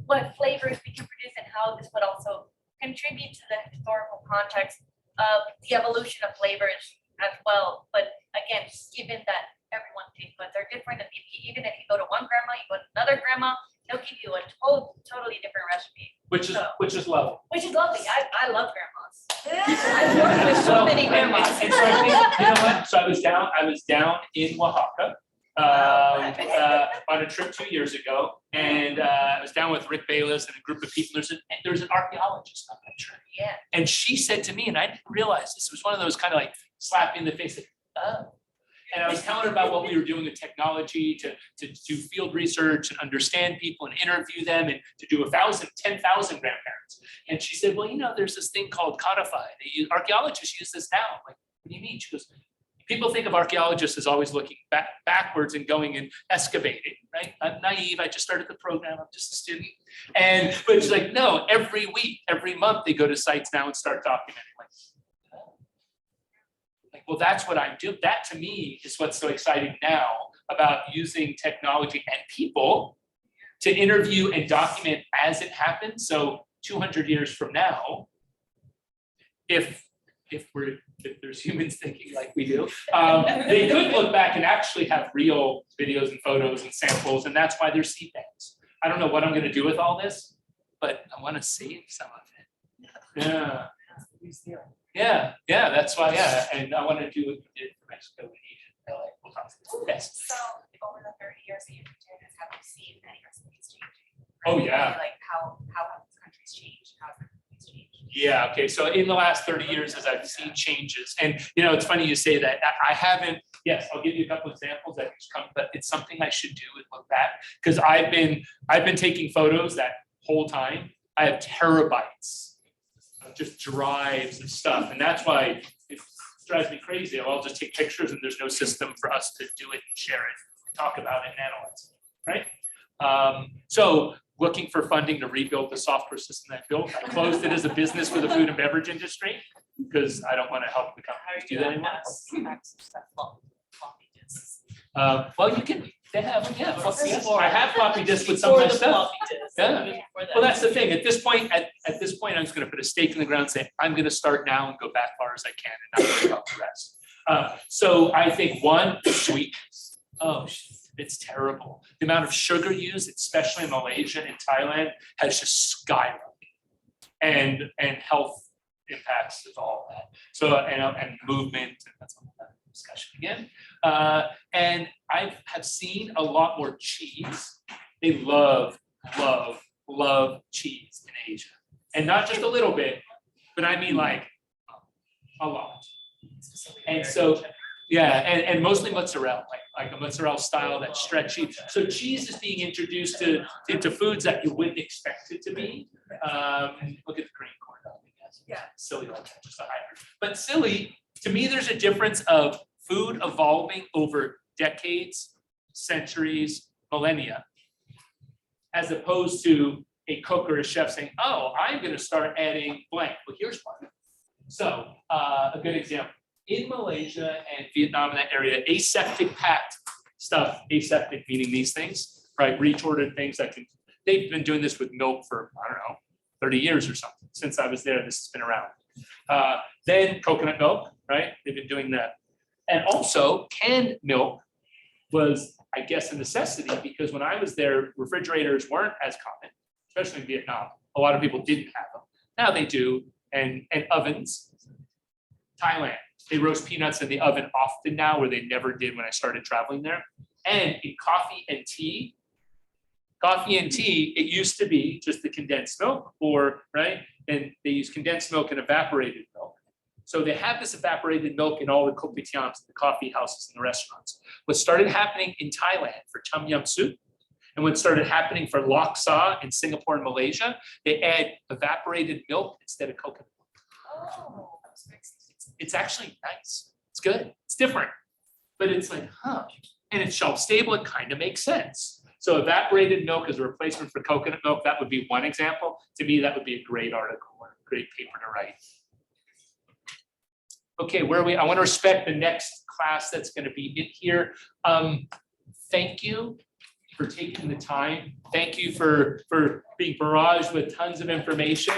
G: what flavors we can produce and how this would also contribute to the historical context of the evolution of flavors as well. But again, given that everyone's taste buds are different, and even if you go to one grandma, you go to another grandma, they'll give you a totally different recipe.
A: Which is lovely.
G: Which is lovely. I love grandmas. I've worked with so many grandmas.
A: And so I think, you know what? So I was down in Oaxaca on a trip 2 years ago, and I was down with Rick Bayless and a group of people. There was an archaeologist on that trip.
G: Yeah.
A: And she said to me, and I didn't realize this, it was one of those kind of like slap in the face, like, oh. And I was telling her about what we were doing with technology to do field research and understand people and interview them, and to do 10,000 grandparents. And she said, well, you know, there's this thing called codified. Archaeologists use this now. I'm like, what do you mean? She goes, people think of archaeologists as always looking backwards and going and excavating, right? I'm naive. I just started the program. I'm just a student. But she's like, no, every week, every month, they go to sites now and start documenting. Like, well, that's what I do. That to me is what's so exciting now about using technology and people to interview and document as it happens. So 200 years from now, if there's humans thinking like we do, they could look back and actually have real videos and photos and samples, and that's why there's seed banks. I don't know what I'm going to do with all this, but I want to save some of it. Yeah, that's why. Yeah, and I want to do what we did for Mexico and Asia. We'll talk about this.
K: So over the 30 years that you've been doing this, have you seen any recipes changing?
A: Oh, yeah.
K: Like how have these countries changed? How have the countries changed?
A: Yeah, okay, so in the last 30 years, as I've seen changes, and you know, it's funny you say that. I haven't, yes, I'll give you a couple examples that just come, but it's something I should do and look back, because I've been taking photos that whole time. I have terabytes of just drives of stuff, and that's why it drives me crazy. I'll just take pictures and there's no system for us to do it and share it, talk about it and analyze it, right? So looking for funding to rebuild the software system I built. I closed it as a business for the food and beverage industry because I don't want to help the companies do that anymore. Well, you can They have them, yeah.
G: Before-
A: I have floppy disks with some of my
G: Before the
A: stuff.
G: floppy disk,
A: Yeah.
G: before that.
A: Well, that's the thing. At this point, at this point, I'm just gonna put a stake in the ground and say, I'm gonna start now and go back far as I can and not worry about the rest. So I think one, sweet. Oh, it's terrible. The amount of sugar used, especially in Malaysia and Thailand, has just skyrocketed. And health impacts of all that. So, and movement, and that's another discussion again. And I have seen a lot more cheese. They love cheese in Asia. And not just a little bit, but I mean like a lot. And so, yeah, and mostly mozzarella, like a mozzarella style that's stretchy. So cheese is being introduced into foods that you wouldn't expect it to be. Look at the green corn dog, I guess.
F: Yeah.
A: Silly, like that, just a hybrid. But silly, to me, there's a difference of food evolving over decades, centuries, millennia, as opposed to a cook or a chef saying, oh, I'm gonna start adding blank. Well, here's one. So a good example. In Malaysia and Vietnam, in that area, aseptic packed stuff, aseptic meaning these things, right? Retorted things that can, they've been doing this with milk for, I don't know, 30 years or something. Since I was there, this has been around. Then coconut milk, right? They've been doing that. And also canned milk was, I guess, a necessity because when I was there, refrigerators weren't as common, especially in Vietnam. A lot of people didn't have them. Now they do, and ovens. Thailand, they roast peanuts in the oven often now, where they never did when I started traveling there. And in coffee and tea, it used to be just the condensed milk, or right, and they use condensed milk and evaporated milk. So they have this evaporated milk in all the kopitiams, the coffee houses, and the restaurants. What started happening in Thailand for tom yum soup, and what started happening for laksa in Singapore and Malaysia, they add evaporated milk instead of coconut milk.
J: Oh.
A: It's actually nice. It's good. It's different. But it's like, huh. And it's shelf stable. It kind of makes sense. So evaporated milk as a replacement for coconut milk, that would be one example. To me, that would be a great article or a great paper to write. Okay, where are we? I want to respect the next class that's going to be in here. Thank you for taking the time. Thank you for being barraged with tons of information.